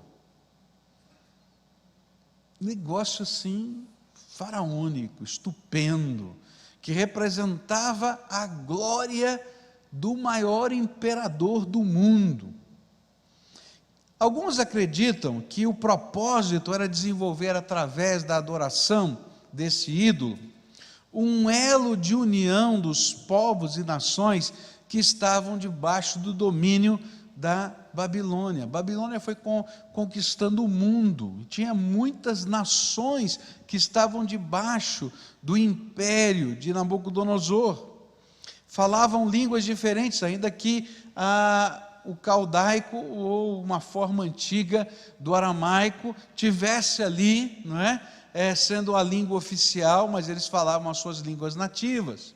Negócio assim, faraônico, estupendo, que representava a glória do maior imperador do mundo. Alguns acreditam que o propósito era desenvolver através da adoração desse ídolo, um elo de união dos povos e nações que estavam debaixo do domínio da Babilônia. A Babilônia foi conquistando o mundo, e tinha muitas nações que estavam debaixo do império de Nabucodonosor. Falavam línguas diferentes, ainda que o caldaico, ou uma forma antiga do aramaico, tivesse ali, não é? Sendo a língua oficial, mas eles falavam as suas línguas nativas.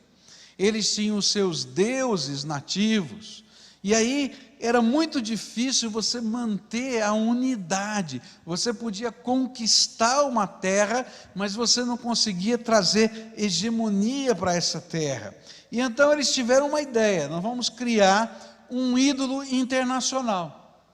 Eles tinham os seus deuses nativos, e aí era muito difícil você manter a unidade. Você podia conquistar uma terra, mas você não conseguia trazer hegemonia para essa terra. E então eles tiveram uma ideia: nós vamos criar um ídolo internacional,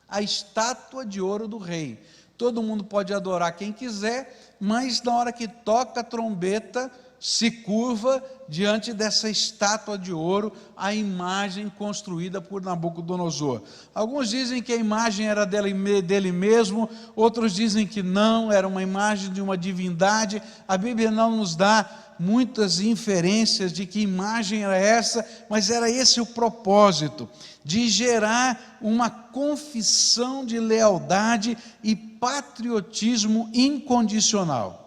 a estátua de ouro do rei. Todo mundo pode adorar quem quiser, mas na hora que toca a trombeta, se curva diante dessa estátua de ouro, a imagem construída por Nabucodonosor. Alguns dizem que a imagem era dele mesmo, outros dizem que não, era uma imagem de uma divindade. A Bíblia não nos dá muitas inferências de que imagem era essa, mas era esse o propósito, de gerar uma confissão de lealdade e patriotismo incondicional.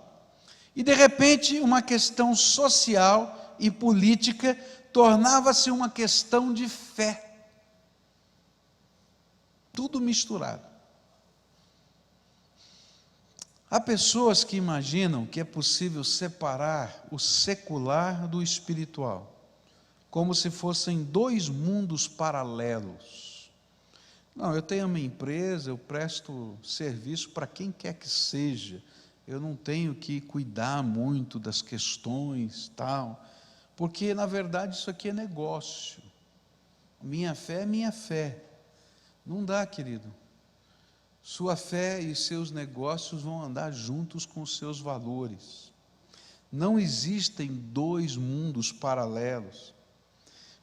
E de repente uma questão social e política tornava-se uma questão de fé. Tudo misturado. Há pessoas que imaginam que é possível separar o secular do espiritual, como se fossem dois mundos paralelos. Não, eu tenho a minha empresa, eu presto serviço para quem quer que seja, eu não tenho que cuidar muito das questões, tal, porque na verdade isso aqui é negócio. Minha fé é minha fé. Não dá, querido. Sua fé e seus negócios vão andar juntos com os seus valores. Não existem dois mundos paralelos.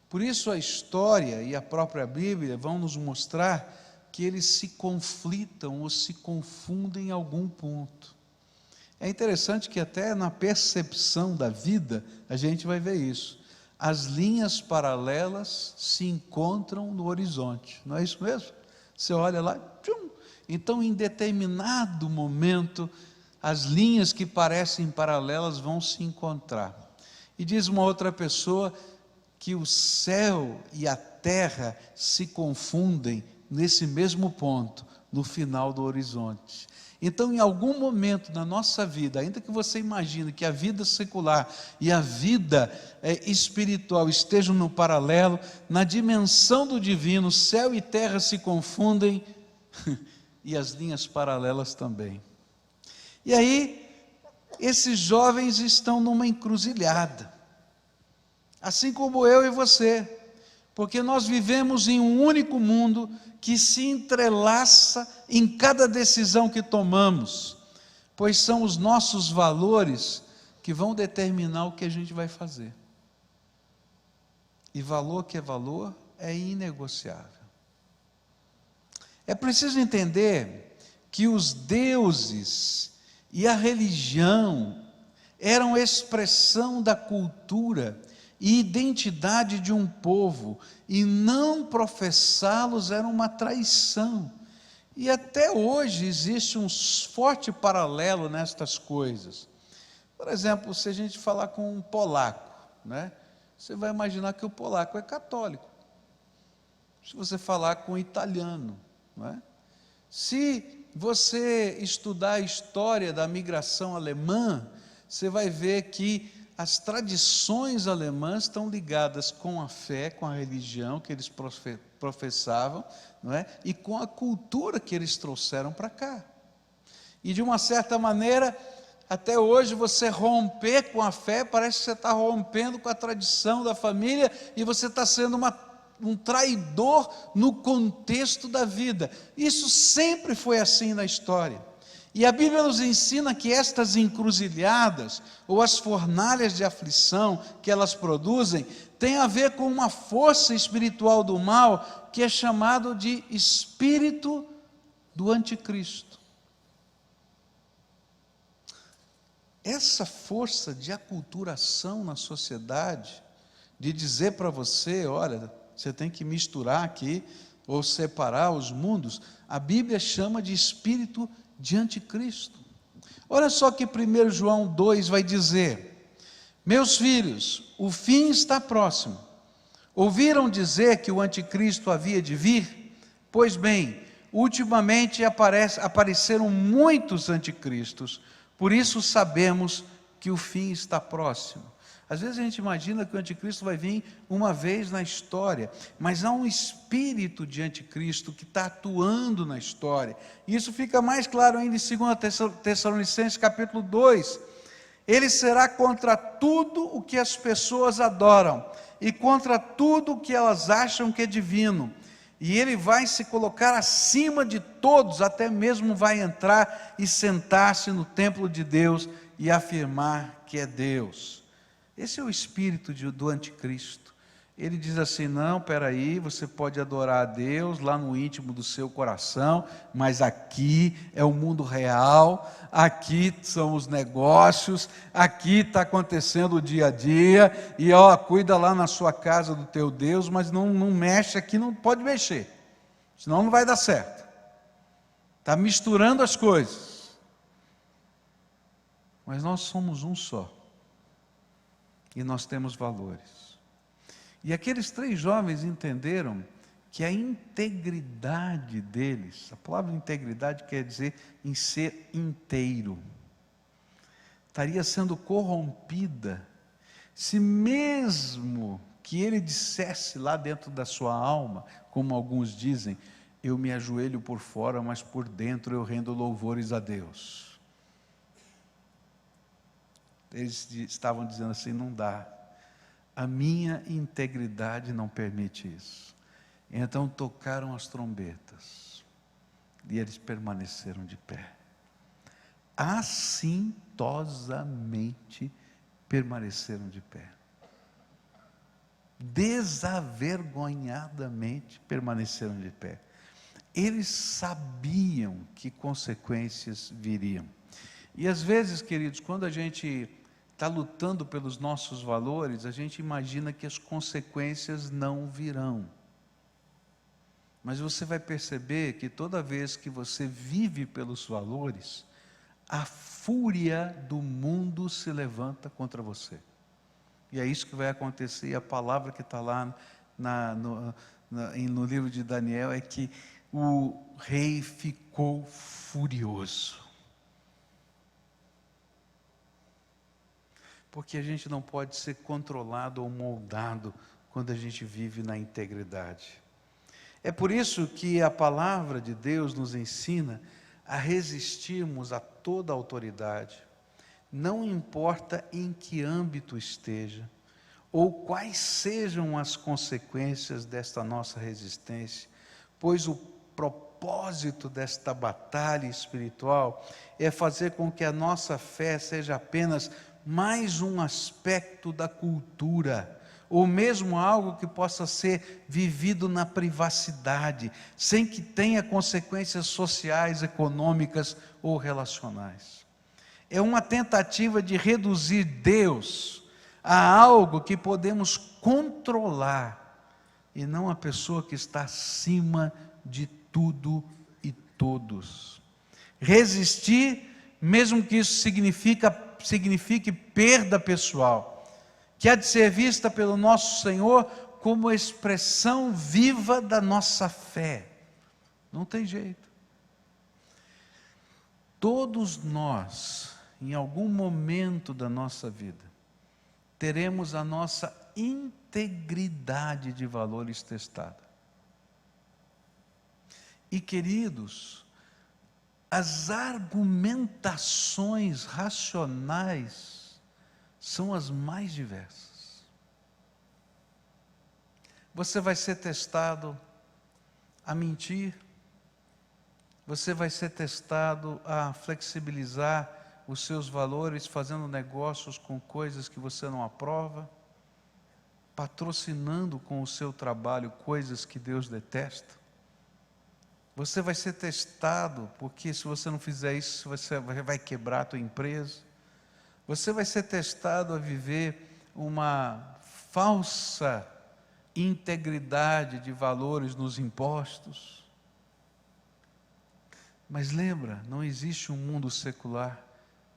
Por isso a história e a própria Bíblia vão nos mostrar que eles se conflitam ou se confundem em algum ponto. É interessante que até na percepção da vida a gente vai ver isso. As linhas paralelas se encontram no horizonte, não é isso mesmo? Você olha lá, tchum. Então em determinado momento as linhas que parecem paralelas vão se encontrar. E diz uma outra pessoa que o céu e a terra se confundem nesse mesmo ponto, no final do horizonte. Então, em algum momento na nossa vida, ainda que você imagine que a vida secular e a vida espiritual estejam no paralelo, na dimensão do divino, céu e terra se confundem e as linhas paralelas também. E aí, esses jovens estão numa encruzilhada, assim como eu e você, porque nós vivemos em um único mundo que se entrelaça em cada decisão que tomamos, pois são os nossos valores que vão determinar o que a gente vai fazer. E valor que é valor é inegociável. É preciso entender que os deuses e a religião eram expressão da cultura e identidade de um povo, e não professá-los era uma traição. E até hoje existe um forte paralelo nestas coisas. Por exemplo, se a gente falar com um polaco, né, você vai imaginar que o polaco é católico. Se você falar com um italiano, não é? Se você estudar a história da migração alemã, você vai ver que as tradições alemãs estão ligadas com a fé, com a religião que eles professavam, não é? E com a cultura que eles trouxeram para cá. E de uma certa maneira, até hoje você romper com a fé, parece que você está rompendo com a tradição da família e você está sendo um traidor no contexto da vida. Isso sempre foi assim na história. E a Bíblia nos ensina que estas encruzilhadas, ou as fornalhas de aflição que elas produzem, tem a ver com uma força espiritual do mal, que é chamado de espírito do anticristo. essa força de aculturação na sociedade, de dizer para você, olha, você tem que misturar aqui, ou separar os mundos, a Bíblia chama de espírito de anticristo. Olha só que 1 João 2 vai dizer: meus filhos, o fim está próximo. Ouviram dizer que o anticristo havia de vir? Pois bem, ultimamente apareceram muitos anticristos, por isso sabemos que o fim está próximo. Às vezes a gente imagina que o anticristo vai vir uma vez na história, mas há um espírito de anticristo que está atuando na história. E isso fica mais claro ainda em 2 Tessalonicenses capítulo 2. Ele será contra tudo o que as pessoas adoram e contra tudo o que elas acham que é divino. E ele vai se colocar acima de todos, até mesmo vai entrar e sentar-se no templo de Deus e afirmar que é Deus. Esse é o espírito do anticristo. Ele diz assim: não, peraí, você pode adorar a Deus lá no íntimo do seu coração, mas aqui é o mundo real, aqui são os negócios, aqui está acontecendo o dia a dia, e cuida lá na sua casa do teu Deus, mas não mexe aqui, não pode mexer, senão não vai dar certo. Está misturando as coisas. Mas nós somos um só. E nós temos valores. E aqueles 3 jovens entenderam que a integridade deles, a palavra integridade quer dizer em ser inteiro, estaria sendo corrompida, se mesmo que ele dissesse lá dentro da sua alma, como alguns dizem, eu me ajoelho por fora, mas por dentro eu rendo louvores a Deus. Eles estavam dizendo assim: não dá, a minha integridade não permite isso. Então tocaram as trombetas e eles permaneceram de pé, assintosamente permaneceram de pé, desavergonhadamente permaneceram de pé. Eles sabiam que consequências viriam. E às vezes, queridos, quando a gente está lutando pelos nossos valores, a gente imagina que as consequências não virão. Mas você vai perceber que toda vez que você vive pelos valores, a fúria do mundo se levanta contra você. E é isso que vai acontecer. E a palavra que está lá no livro de Daniel é que o rei ficou furioso. Porque a gente não pode ser controlado ou moldado quando a gente vive na integridade. É por isso que a palavra de Deus nos ensina a resistirmos a toda autoridade, não importa em que âmbito esteja, ou quais sejam as consequências desta nossa resistência, pois o propósito desta batalha espiritual é fazer com que a nossa fé seja apenas mais um aspecto da cultura, ou mesmo algo que possa ser vivido na privacidade, sem que tenha consequências sociais, econômicas ou relacionais. É uma tentativa de reduzir Deus a algo que podemos controlar, e não a pessoa que está acima de tudo e todos. Resistir, mesmo que isso signifique perda pessoal, que há de ser vista pelo nosso Senhor como expressão viva da nossa fé. Não tem jeito. Todos nós, em algum momento da nossa vida, teremos a nossa integridade de valores testada. E queridos, as argumentações racionais são as mais diversas. Você vai ser testado a mentir, você vai ser testado a flexibilizar os seus valores, fazendo negócios com coisas que você não aprova, patrocinando com o seu trabalho coisas que Deus detesta. Você vai ser testado, porque se você não fizer isso, você vai quebrar a tua empresa. Você vai ser testado a viver uma falsa integridade de valores nos impostos. Mas lembra, não existe um mundo secular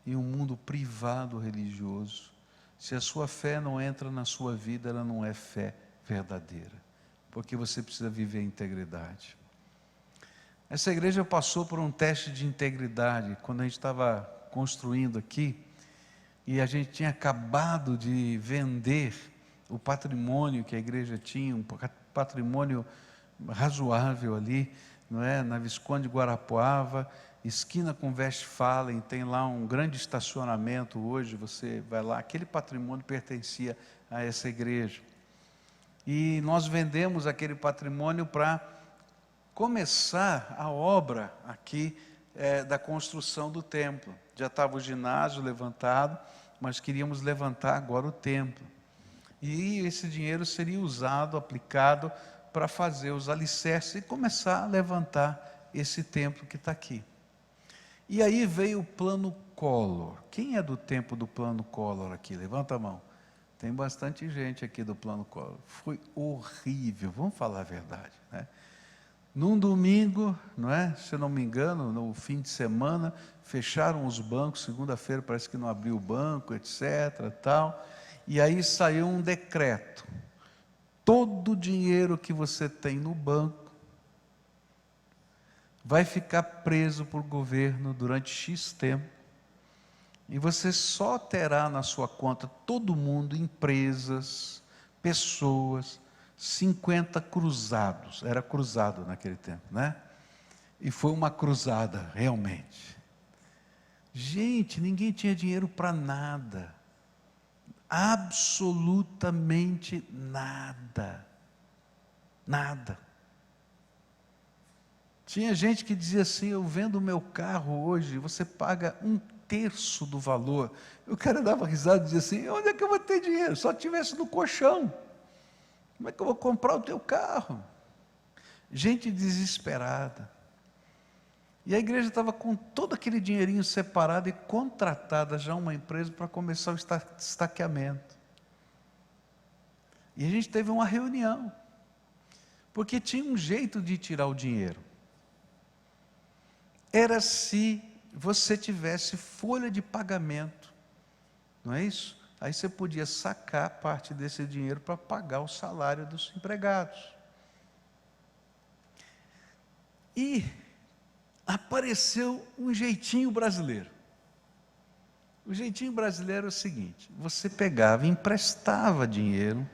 e um mundo privado religioso. Se a sua fé não entra na sua vida, ela não é fé verdadeira, porque você precisa viver a integridade. Essa igreja passou por um teste de integridade quando a gente estava construindo aqui, e a gente tinha acabado de vender o patrimônio que a igreja tinha, um patrimônio razoável ali, não é? Na Visconde de Guarapuava, esquina com Westphalen, tem lá um grande estacionamento hoje, você vai lá, aquele patrimônio pertencia a essa igreja. E nós vendemos aquele patrimônio para começar a obra aqui da construção do templo. Já estava o ginásio levantado, mas queríamos levantar agora o templo. E esse dinheiro seria usado, aplicado para fazer os alicerces e começar a levantar esse templo que está aqui. E aí veio o plano Collor. Quem é do tempo do plano Collor aqui? Levanta a mão. Tem bastante gente aqui do plano Collor. Foi horrível, vamos falar a verdade, né? Num domingo, não é? Se eu não me engano, no fim de semana, fecharam os bancos, segunda-feira parece que não abriu o banco, etc, tal. E aí saiu um decreto. Todo o dinheiro que você tem no banco vai ficar preso por governo durante X tempo, e você só terá na sua conta, todo mundo, empresas, pessoas, 50 cruzados. Era cruzado naquele tempo, né? E foi uma cruzada, realmente. Gente, ninguém tinha dinheiro para nada. Absolutamente nada. Nada. Tinha gente que dizia assim: eu vendo o meu carro hoje, você paga 1/3 do valor. O cara dava risada e dizia assim: onde é que eu vou ter dinheiro? Só tivesse no colchão. Como é que eu vou comprar o teu carro? Gente desesperada. E a igreja estava com todo aquele dinheirinho separado e contratada já uma empresa para começar o estaqueamento. E a gente teve uma reunião, porque tinha um jeito de tirar o dinheiro. Era se você tivesse folha de pagamento, não é isso? Aí você podia sacar parte desse dinheiro para pagar o salário dos empregados. E apareceu um jeitinho brasileiro. O jeitinho brasileiro é o seguinte: você pegava e emprestava dinheiro,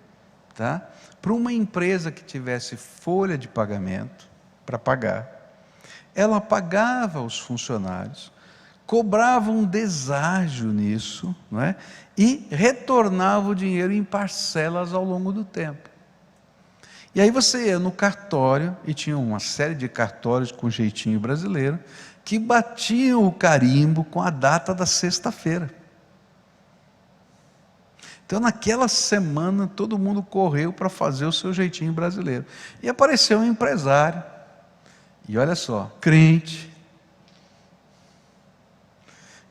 tá, para uma empresa que tivesse folha de pagamento para pagar. Ela pagava os funcionários, cobrava um deságio nisso, não é? E retornava o dinheiro em parcelas ao longo do tempo. E aí você ia no cartório, e tinha uma série de cartórios com jeitinho brasileiro, que batiam o carimbo com a data da sexta-feira. Então naquela semana todo mundo correu para fazer o seu jeitinho brasileiro. E apareceu um empresário, e olha só, crente,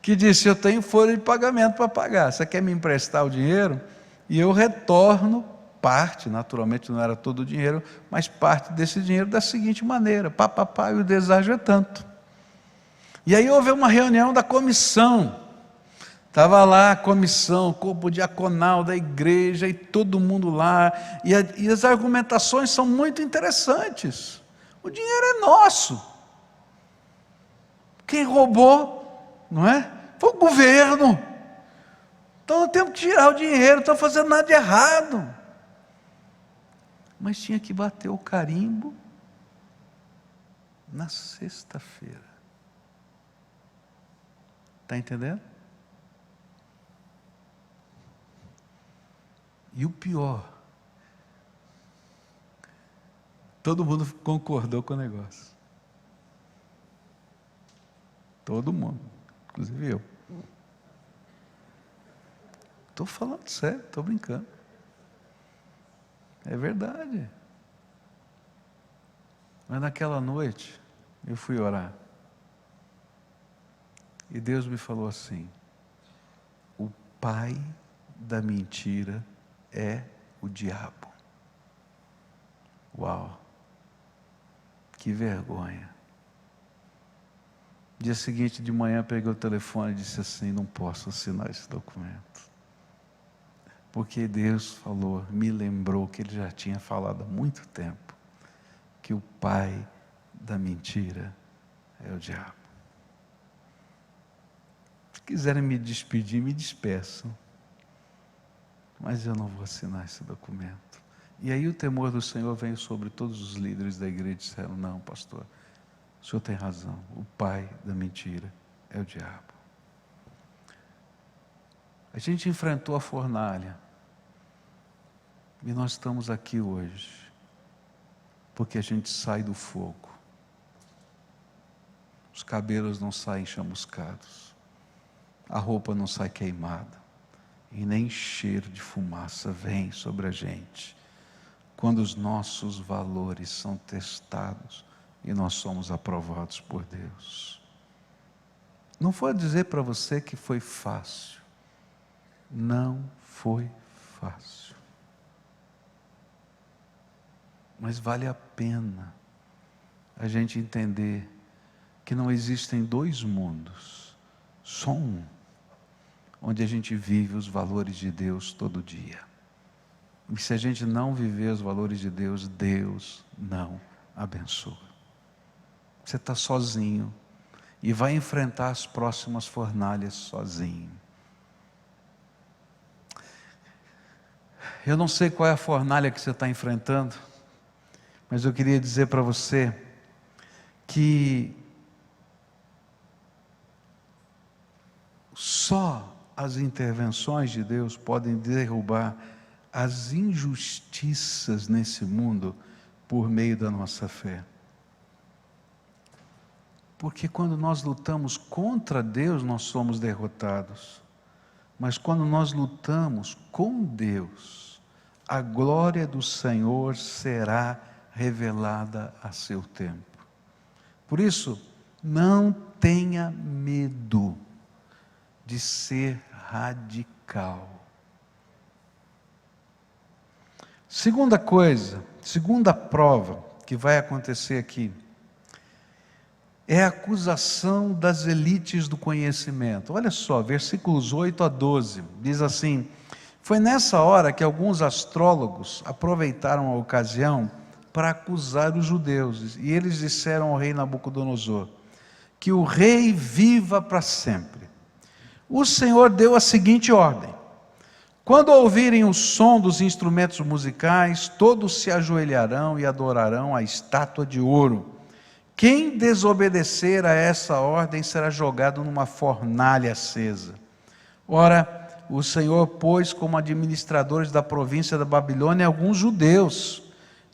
que disse: eu tenho folha de pagamento para pagar, você quer me emprestar o dinheiro? E eu retorno parte, naturalmente não era todo o dinheiro, mas parte desse dinheiro da seguinte maneira: e o deságio é tanto. E aí houve uma reunião da comissão, estava lá a comissão, corpo diaconal da igreja, e todo mundo lá, e as argumentações são muito interessantes. O dinheiro é nosso. Quem roubou, não é? Foi o governo. Então não temos que tirar o dinheiro, não estamos fazendo nada de errado. Mas tinha que bater o carimbo na sexta-feira. Está entendendo? E o pior, todo mundo concordou com o negócio. Todo mundo, inclusive eu. Estou falando sério, estou brincando. É verdade. Mas naquela noite, eu fui orar. E Deus me falou assim: o pai da mentira é o diabo. Uau! Que vergonha. Dia seguinte de manhã peguei o telefone e disse assim: não posso assinar esse documento. Porque Deus falou, me lembrou que Ele já tinha falado há muito tempo, que o pai da mentira é o diabo. Se quiserem me despedir, me despeçam. Mas eu não vou assinar esse documento. E aí o temor do Senhor veio sobre todos os líderes da igreja e disseram: não, pastor, o senhor tem razão, o pai da mentira é o diabo. A gente enfrentou a fornalha, e nós estamos aqui hoje, porque a gente sai do fogo. Os cabelos não saem chamuscados, a roupa não sai queimada, e nem cheiro de fumaça vem sobre a gente, quando os nossos valores são testados e nós somos aprovados por Deus. Não vou dizer para você que foi fácil, não foi fácil, mas vale a pena a gente entender que não existem dois mundos, só um, onde a gente vive os valores de Deus todo dia. E se a gente não viver os valores de Deus, Deus não abençoa. Você está sozinho e vai enfrentar as próximas fornalhas sozinho. Eu não sei qual é a fornalha que você está enfrentando, mas eu queria dizer para você que só as intervenções de Deus podem derrubar as injustiças nesse mundo por meio da nossa fé. Porque quando nós lutamos contra Deus, nós somos derrotados. Mas quando nós lutamos com Deus, a glória do Senhor será revelada a seu tempo. Por isso, não tenha medo de ser radical. Segunda coisa, segunda prova que vai acontecer aqui, é a acusação das elites do conhecimento. Olha só, versículos 8 a 12, diz assim: foi nessa hora que alguns astrólogos aproveitaram a ocasião para acusar os judeus, e eles disseram ao rei Nabucodonosor, que o rei viva para sempre. O Senhor deu a seguinte ordem: quando ouvirem o som dos instrumentos musicais, todos se ajoelharão e adorarão a estátua de ouro. Quem desobedecer a essa ordem será jogado numa fornalha acesa. Ora, o Senhor pôs como administradores da província da Babilônia alguns judeus.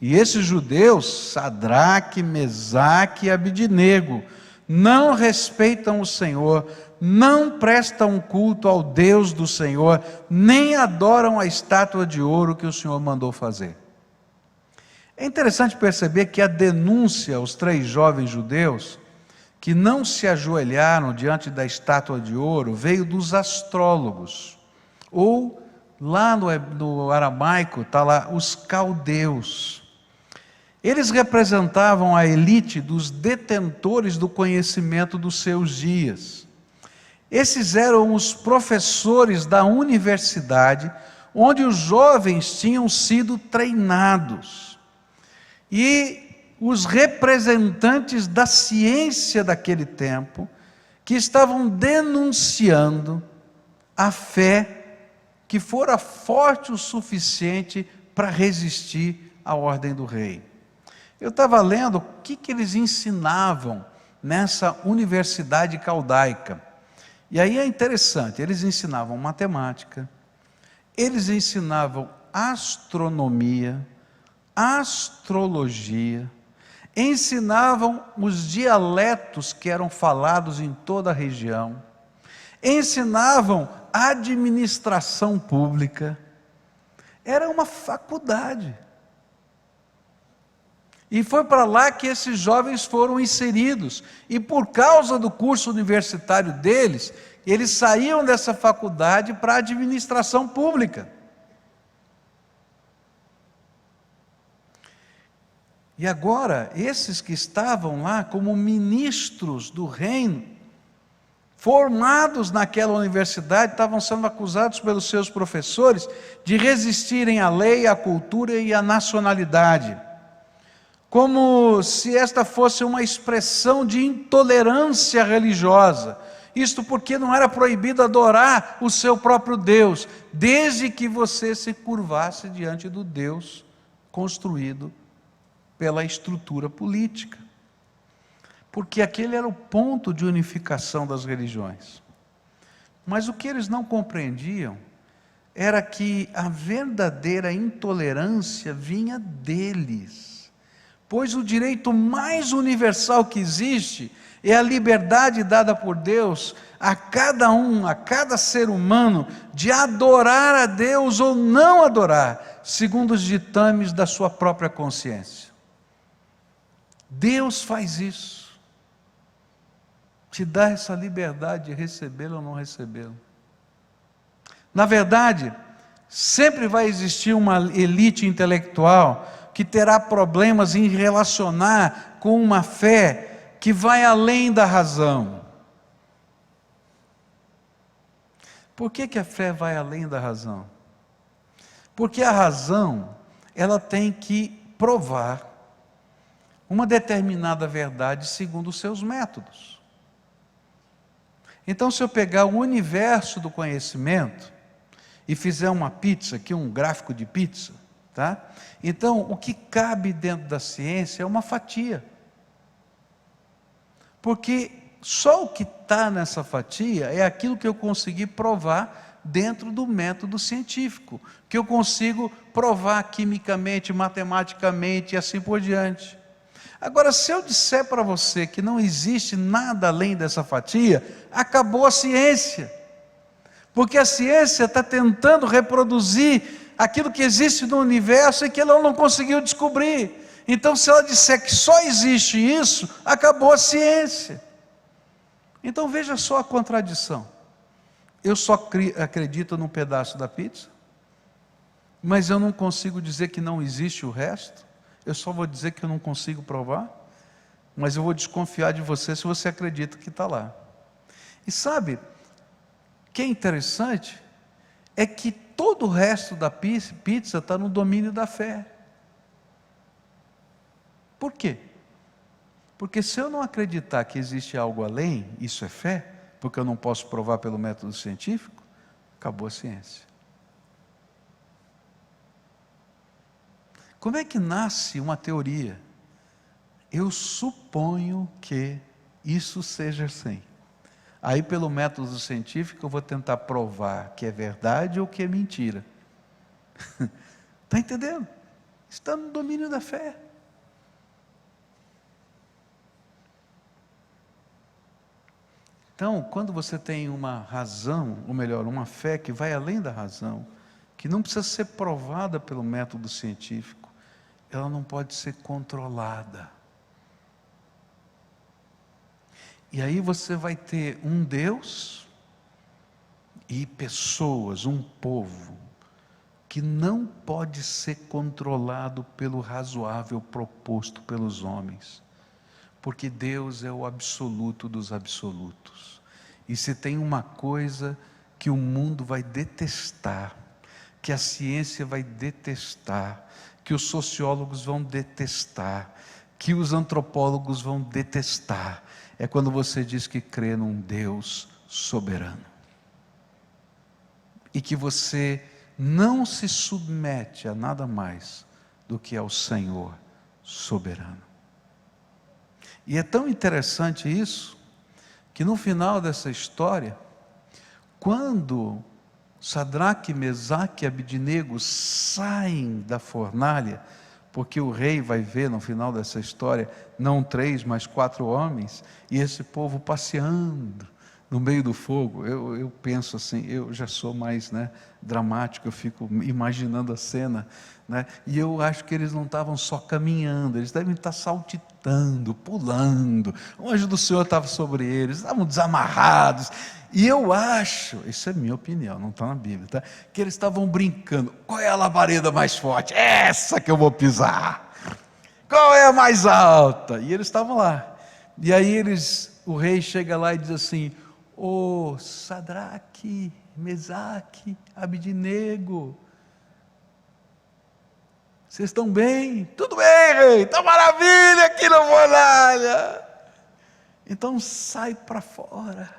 E esses judeus, Sadraque, Mesaque e Abidnego, não respeitam o Senhor, não prestam culto ao Deus do Senhor, nem adoram a estátua de ouro que o Senhor mandou fazer. É interessante perceber que a denúncia aos 3 jovens judeus, que não se ajoelharam diante da estátua de ouro, veio dos astrólogos, ou lá no aramaico está lá, os caldeus. Eles representavam a elite dos detentores do conhecimento dos seus dias. Esses eram os professores da universidade, onde os jovens tinham sido treinados. E os representantes da ciência daquele tempo, que estavam denunciando a fé que fora forte o suficiente para resistir à ordem do rei. Eu estava lendo o que eles ensinavam nessa universidade caldaica. E aí é interessante, eles ensinavam matemática, eles ensinavam astronomia, astrologia, ensinavam os dialetos que eram falados em toda a região, ensinavam administração pública. Era uma faculdade. E foi para lá que esses jovens foram inseridos. E por causa do curso universitário deles, Eles saíam dessa faculdade para a administração pública. E agora, esses que estavam lá como ministros do reino, formados naquela universidade, estavam sendo acusados pelos seus professores de resistirem à lei, à cultura e à nacionalidade, como se esta fosse uma expressão de intolerância religiosa. Isto porque não era proibido adorar o seu próprio Deus, desde que você se curvasse diante do Deus construído pela estrutura política. Porque aquele era o ponto de unificação das religiões. Mas o que eles não compreendiam era que a verdadeira intolerância vinha deles. Pois o direito mais universal que existe é a liberdade dada por Deus a cada um, a cada ser humano, de adorar a Deus ou não adorar, segundo os ditames da sua própria consciência. Deus faz isso, te dá essa liberdade de recebê-lo ou não recebê-lo. Na verdade, sempre vai existir uma elite intelectual que terá problemas em relacionar com uma fé que vai além da razão. Por que a fé vai além da razão? Porque a razão, ela tem que provar uma determinada verdade segundo os seus métodos. Então, se eu pegar o universo do conhecimento e fizer uma pizza, aqui um gráfico de pizza, tá? Então, o que cabe dentro da ciência é uma fatia. Porque só o que está nessa fatia é aquilo que eu consegui provar dentro do método científico, que eu consigo provar quimicamente, matematicamente e assim por diante. Agora, se eu disser para você que não existe nada além dessa fatia, acabou a ciência. Porque a ciência está tentando reproduzir aquilo que existe no universo e que ela não conseguiu descobrir. Então, se ela disser que só existe isso, acabou a ciência. Então, veja só a contradição. Eu só acredito num pedaço da pizza, mas eu não consigo dizer que não existe o resto. Eu só vou dizer que eu não consigo provar, mas eu vou desconfiar de você se você acredita que está lá. E sabe, o que é interessante é que todo o resto da pizza está no domínio da fé. Por quê? Porque se eu não acreditar que existe algo além, isso é fé, porque eu não posso provar pelo método científico, acabou a ciência. Como é que nasce uma teoria? Eu suponho que isso seja assim. Aí, pelo método científico, eu vou tentar provar que é verdade ou que é mentira. Está entendendo? Está no domínio da fé. Então, quando você tem uma razão, ou melhor, uma fé que vai além da razão, que não precisa ser provada pelo método científico, ela não pode ser controlada. E aí você vai ter um Deus e pessoas, um povo, que não pode ser controlado pelo razoável proposto pelos homens, porque Deus é o absoluto dos absolutos. E se tem uma coisa que o mundo vai detestar, que a ciência vai detestar, que os sociólogos vão detestar, que os antropólogos vão detestar, é quando você diz que crê num Deus soberano. E que você não se submete a nada mais do que ao Senhor soberano. E é tão interessante isso, que no final dessa história, quando Sadraque, Mesaque e Abidnego saem da fornalha, porque o rei vai ver no final dessa história, não 3, mas 4 homens, e esse povo passeando, no meio do fogo, eu penso assim, eu já sou mais, né, dramático, eu fico imaginando a cena, né, e eu acho que eles não estavam só caminhando, eles devem estar saltitando, pulando, o anjo do Senhor estava sobre eles, estavam desamarrados, e eu acho, isso é minha opinião, não está na Bíblia, tá? Que eles estavam brincando, qual é a labareda mais forte? Essa que eu vou pisar. Qual é a mais alta? E eles estavam lá, e aí o rei chega lá e diz assim, ô Sadraque, Mesaque, Abidnego, vocês estão bem? Tudo bem, rei, está maravilha aqui na fornalha. Então sai para fora.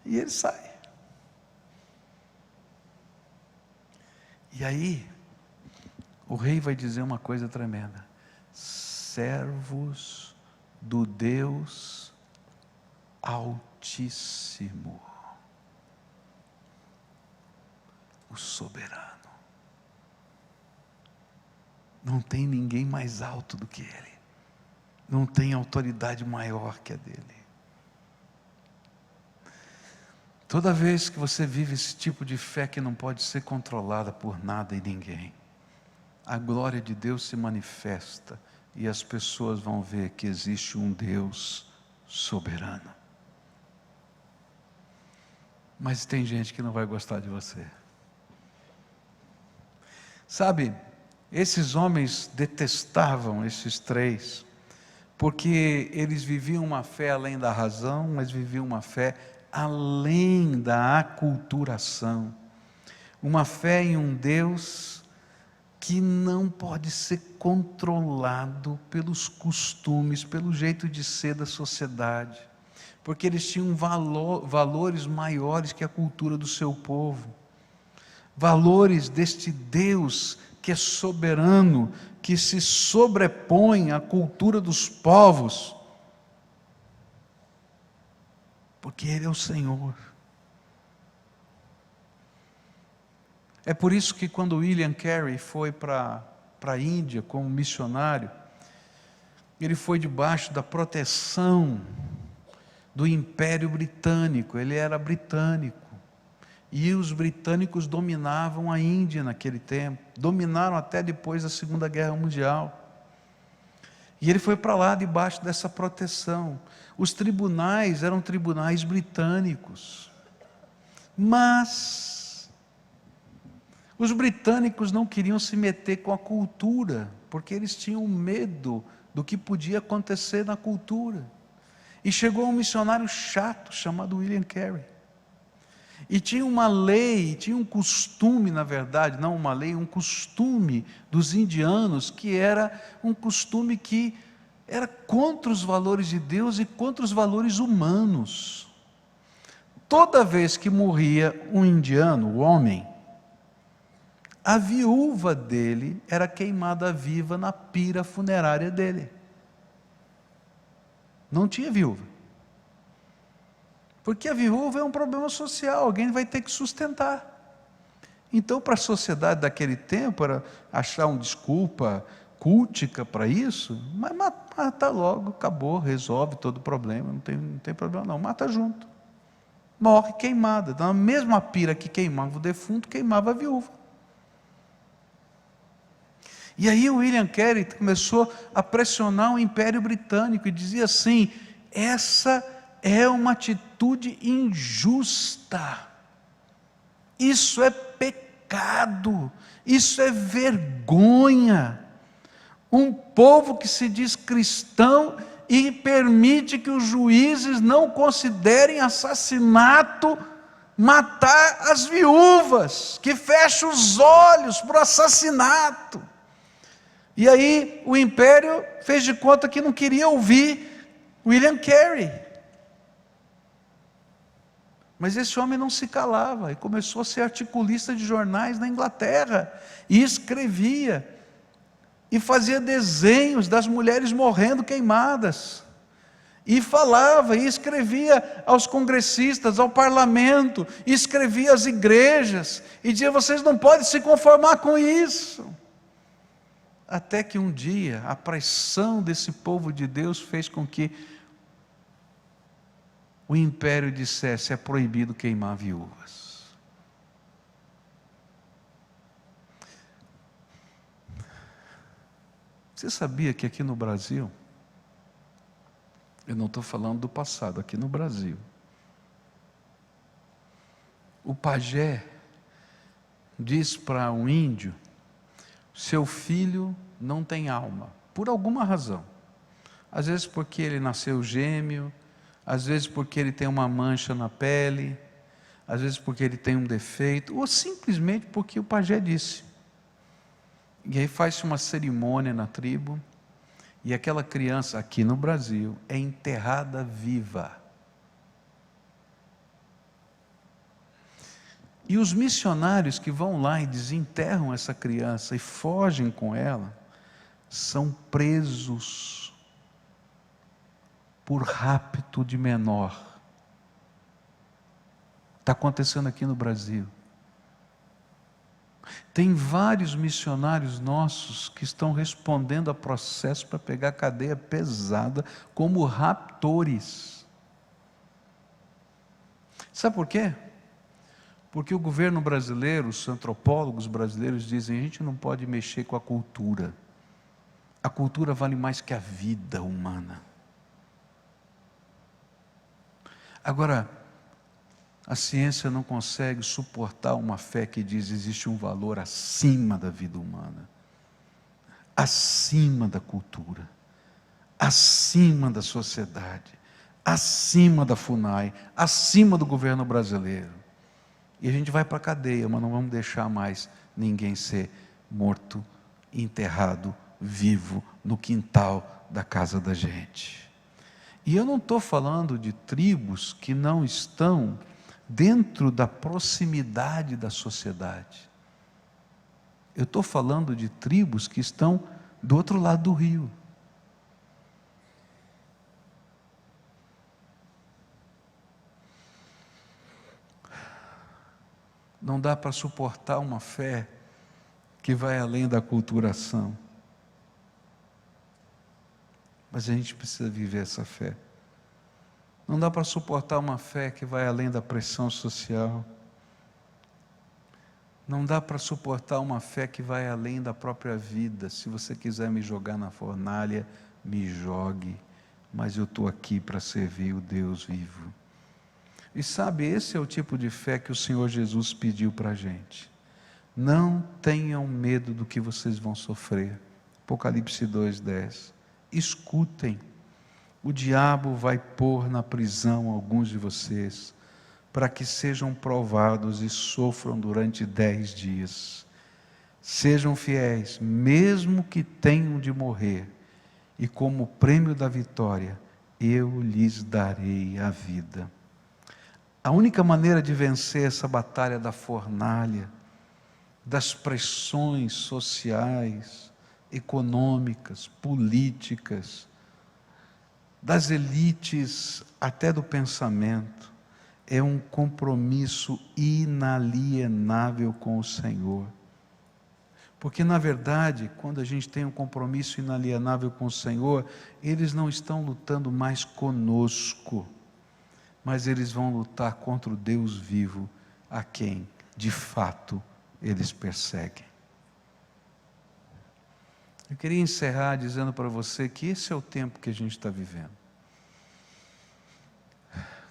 E ele sai. E aí, o rei vai dizer uma coisa tremenda: servos do Deus Altíssimo, o soberano. Não tem ninguém mais alto do que ele, não tem autoridade maior que a dele. Toda vez que você vive esse tipo de fé que não pode ser controlada por nada e ninguém, a glória de Deus se manifesta e as pessoas vão ver que existe um Deus soberano. Mas tem gente que não vai gostar de você. Sabe, esses homens detestavam esses três, porque eles viviam uma fé além da razão, mas viviam uma fé além da aculturação, uma fé em um Deus que não pode ser controlado pelos costumes, pelo jeito de ser da sociedade, porque eles tinham valores maiores que a cultura do seu povo, valores deste Deus que é soberano, que se sobrepõe à cultura dos povos, porque Ele é o Senhor. É por isso que quando William Carey foi para a Índia como missionário, ele foi debaixo da proteção do Império Britânico, ele era britânico, e os britânicos dominavam a Índia naquele tempo, dominaram até depois da Segunda Guerra Mundial, e ele foi para lá debaixo dessa proteção. Os tribunais eram tribunais britânicos, mas os britânicos não queriam se meter com a cultura, porque eles tinham medo do que podia acontecer na cultura. E chegou um missionário chato chamado William Carey. E tinha uma lei, tinha um costume, na verdade, não uma lei, um costume dos indianos, que era um costume que era contra os valores de Deus e contra os valores humanos. Toda vez que morria um indiano, o homem, a viúva dele era queimada viva na pira funerária dele. Não tinha viúva. Porque a viúva é um problema social, alguém vai ter que sustentar. Então, para a sociedade daquele tempo, era achar uma desculpa cultica para isso, mas mata logo, acabou, resolve todo o problema, não tem problema não, mata junto. Morre queimada, na mesma pira que queimava o defunto, queimava a viúva. E aí o William Carey começou a pressionar o Império Britânico e dizia assim: essa é uma atitude injusta, isso é pecado, isso é vergonha. Um povo que se diz cristão e permite que os juízes não considerem assassinato matar as viúvas, que fecha os olhos para o assassinato. E aí o império fez de conta que não queria ouvir William Carey. Mas esse homem não se calava e começou a ser articulista de jornais na Inglaterra, e escrevia, e fazia desenhos das mulheres morrendo queimadas, e falava, e escrevia aos congressistas, ao parlamento, e escrevia às igrejas, e dizia: vocês não podem se conformar com isso. Até que um dia, a pressão desse povo de Deus fez com que o império dissesse: é proibido queimar viúvas. Você sabia que aqui no Brasil, eu não estou falando do passado, aqui no Brasil, o pajé diz para um índio: seu filho não tem alma, por alguma razão. Às vezes porque ele nasceu gêmeo, às vezes porque ele tem uma mancha na pele, às vezes porque ele tem um defeito, ou simplesmente porque o pajé disse. E aí faz-se uma cerimônia na tribo, e aquela criança aqui no Brasil é enterrada viva. E os missionários que vão lá e desenterram essa criança e fogem com ela, são presos por rapto de menor. Está acontecendo aqui no Brasil. Tem vários missionários nossos que estão respondendo a processo para pegar cadeia pesada como raptores. Sabe por quê? Porque o governo brasileiro, os antropólogos brasileiros dizem: a gente não pode mexer com a cultura. A cultura vale mais que a vida humana. Agora, a ciência não consegue suportar uma fé que diz: existe um valor acima da vida humana, acima da cultura, acima da sociedade, acima da FUNAI, acima do governo brasileiro. E a gente vai para a cadeia, mas não vamos deixar mais ninguém ser morto, enterrado, vivo, no quintal da casa da gente. E eu não estou falando de tribos que não estão dentro da proximidade da sociedade. Eu estou falando de tribos que estão do outro lado do rio. Não dá para suportar uma fé que vai além da aculturação. Mas a gente precisa viver essa fé. Não dá para suportar uma fé que vai além da pressão social. Não dá para suportar uma fé que vai além da própria vida. Se você quiser me jogar na fornalha, me jogue, mas eu estou aqui para servir o Deus vivo. E sabe, esse é o tipo de fé que o Senhor Jesus pediu para a gente. Não tenham medo do que vocês vão sofrer. Apocalipse 2:10. Escutem, o diabo vai pôr na prisão alguns de vocês, para que sejam provados e sofram durante 10 dias. Sejam fiéis, mesmo que tenham de morrer, e como prêmio da vitória, eu lhes darei a vida. A única maneira de vencer essa batalha da fornalha, das pressões sociais, econômicas, políticas, das elites, até do pensamento, é um compromisso inalienável com o Senhor. Porque, na verdade, quando a gente tem um compromisso inalienável com o Senhor, eles não estão lutando mais conosco, mas eles vão lutar contra o Deus vivo, a quem, de fato, eles perseguem. Eu queria encerrar dizendo para você que esse é o tempo que a gente está vivendo.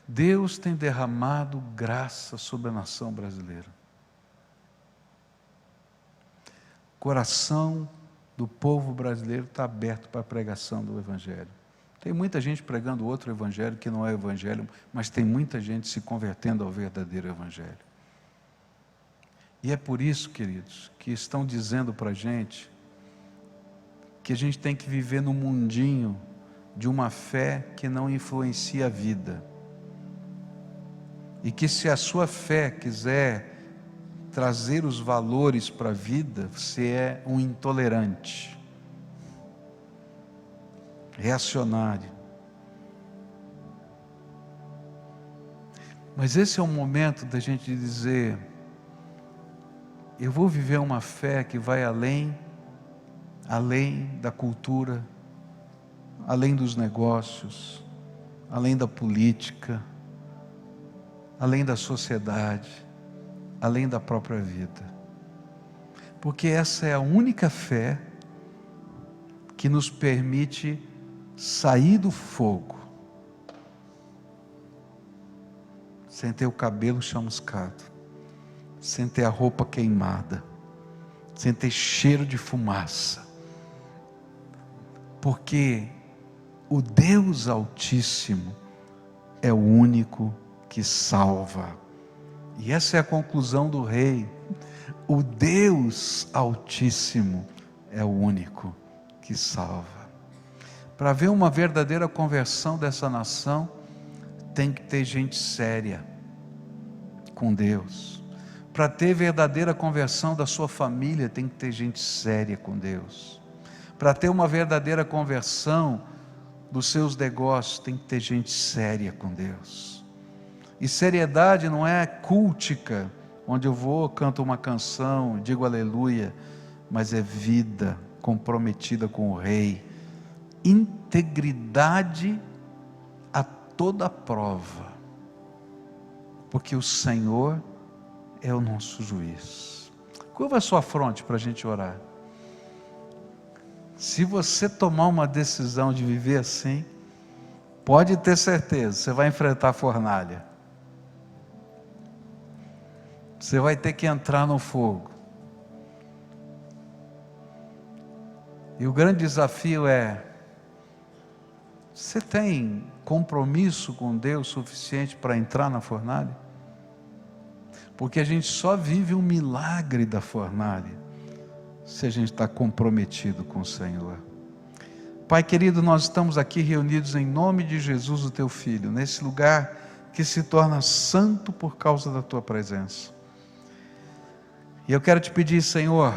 Deus tem derramado graça sobre a nação brasileira. O coração do povo brasileiro está aberto para a pregação do Evangelho. Tem muita gente pregando outro Evangelho que não é Evangelho, mas tem muita gente se convertendo ao verdadeiro Evangelho. E é por isso, queridos, que estão dizendo para a gente que a gente tem que viver no mundinho de uma fé que não influencia a vida. E que se a sua fé quiser trazer os valores para a vida, você é um intolerante, reacionário. Mas esse é o momento da gente dizer: eu vou viver uma fé que vai além da cultura, além dos negócios, além da política, além da sociedade, além da própria vida. Porque essa é a única fé que nos permite sair do fogo sem ter o cabelo chamuscado, sem ter a roupa queimada, sem ter cheiro de fumaça. Porque o Deus Altíssimo é o único que salva. E essa é a conclusão do rei. O Deus Altíssimo é o único que salva. Para ver uma verdadeira conversão dessa nação, tem que ter gente séria com Deus. Para ter verdadeira conversão da sua família, tem que ter gente séria com Deus. Para ter uma verdadeira conversão dos seus negócios, tem que ter gente séria com Deus. E seriedade não é cultica, onde eu vou, canto uma canção, digo aleluia, mas é vida comprometida com o Rei. Integridade a toda prova, porque o Senhor é o nosso juiz. Curva a sua fronte para a gente orar. Se você tomar uma decisão de viver assim, pode ter certeza, você vai enfrentar a fornalha. Você vai ter que entrar no fogo. E o grande desafio é: você tem compromisso com Deus suficiente para entrar na fornalha? Porque a gente só vive um milagre da fornalha se a gente está comprometido com o Senhor. Pai querido, nós estamos aqui reunidos em nome de Jesus, o Teu Filho, nesse lugar que se torna santo por causa da Tua presença. E eu quero te pedir, Senhor,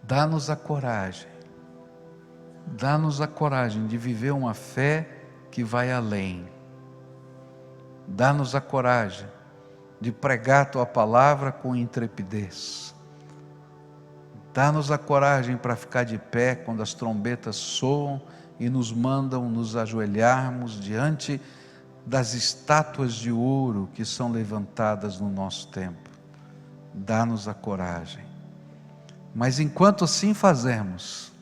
dá-nos a coragem de viver uma fé que vai além. Dá-nos a coragem de pregar a Tua palavra com intrepidez. Dá-nos a coragem para ficar de pé quando as trombetas soam e nos mandam nos ajoelharmos diante das estátuas de ouro que são levantadas no nosso tempo. Dá-nos a coragem. Mas enquanto assim fazemos,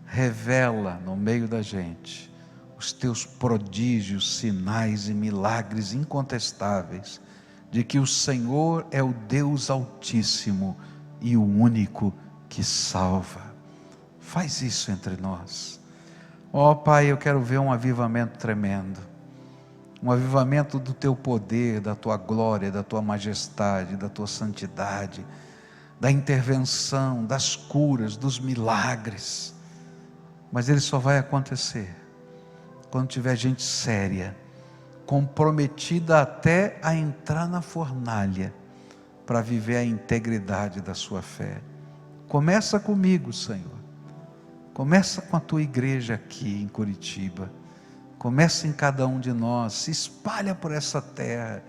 revela no meio da gente os Teus prodígios, sinais e milagres incontestáveis de que o Senhor é o Deus Altíssimo e o único que salva. Faz isso entre nós. Ó Pai, eu quero ver um avivamento tremendo, um avivamento do Teu poder, da Tua glória, da Tua majestade, da Tua santidade, da intervenção, das curas, dos milagres. Mas ele só vai acontecer quando tiver gente séria, comprometida até a entrar na fornalha, para viver a integridade da sua fé. Começa comigo, Senhor. Começa com a Tua igreja aqui em Curitiba. Começa em cada um de nós. Se espalha por essa terra.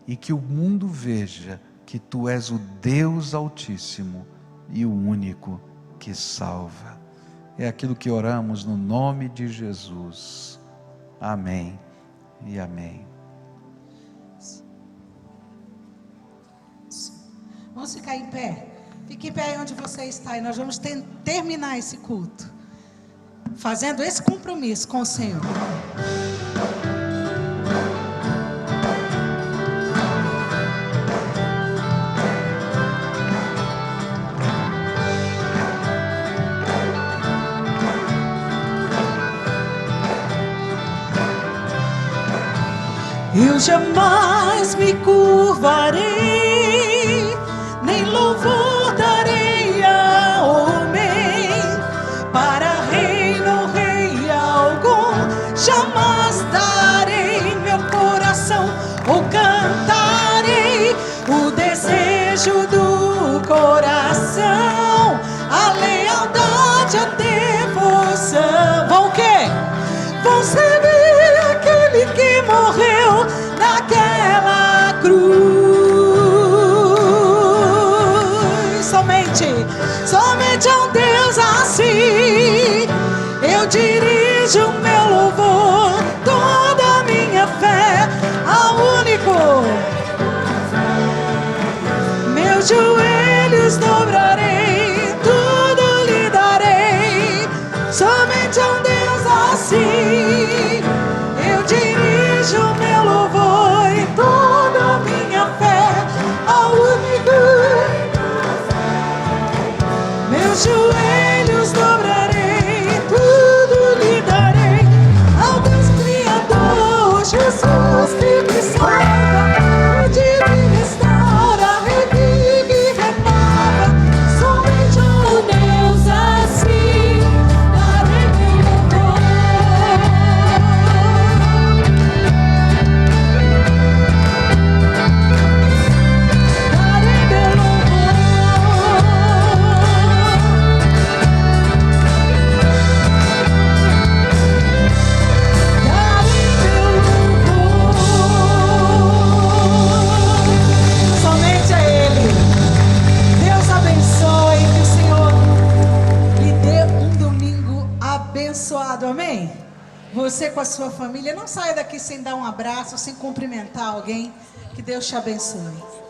E que o mundo veja que Tu és o Deus Altíssimo e o único que salva. É aquilo que oramos no nome de Jesus. Amém e amém. Vamos ficar em pé. Fique em pé aí onde você está e nós vamos terminar esse culto fazendo esse compromisso com o Senhor. Eu jamais me curvarei, nem louvor darei a homem, para reino rei algum, jamais darei meu coração, ou cantarei o desejo do coração, a lealdade, a devoção. Vão o quê? Vão servir aquele que morreu naquela cruz. Somente a um Deus assim Somente a um Deus assim eu dirijo meu louvor e toda a minha fé ao único. Meus joelhos dobrarei, tudo lhe darei ao Deus Criador, Jesus que me salva, redime e restaura, revive e renova. Somente a um Deus assim darei meu louvor. Darei meu louvor. Darei meu louvor. Somente a Ele. Deus abençoe, que o Senhor lhe dê um domingo abençoado, amém? Você com a sua família, não saia daqui sem dar um abraço, sem cumprimentar alguém. Que Deus te abençoe.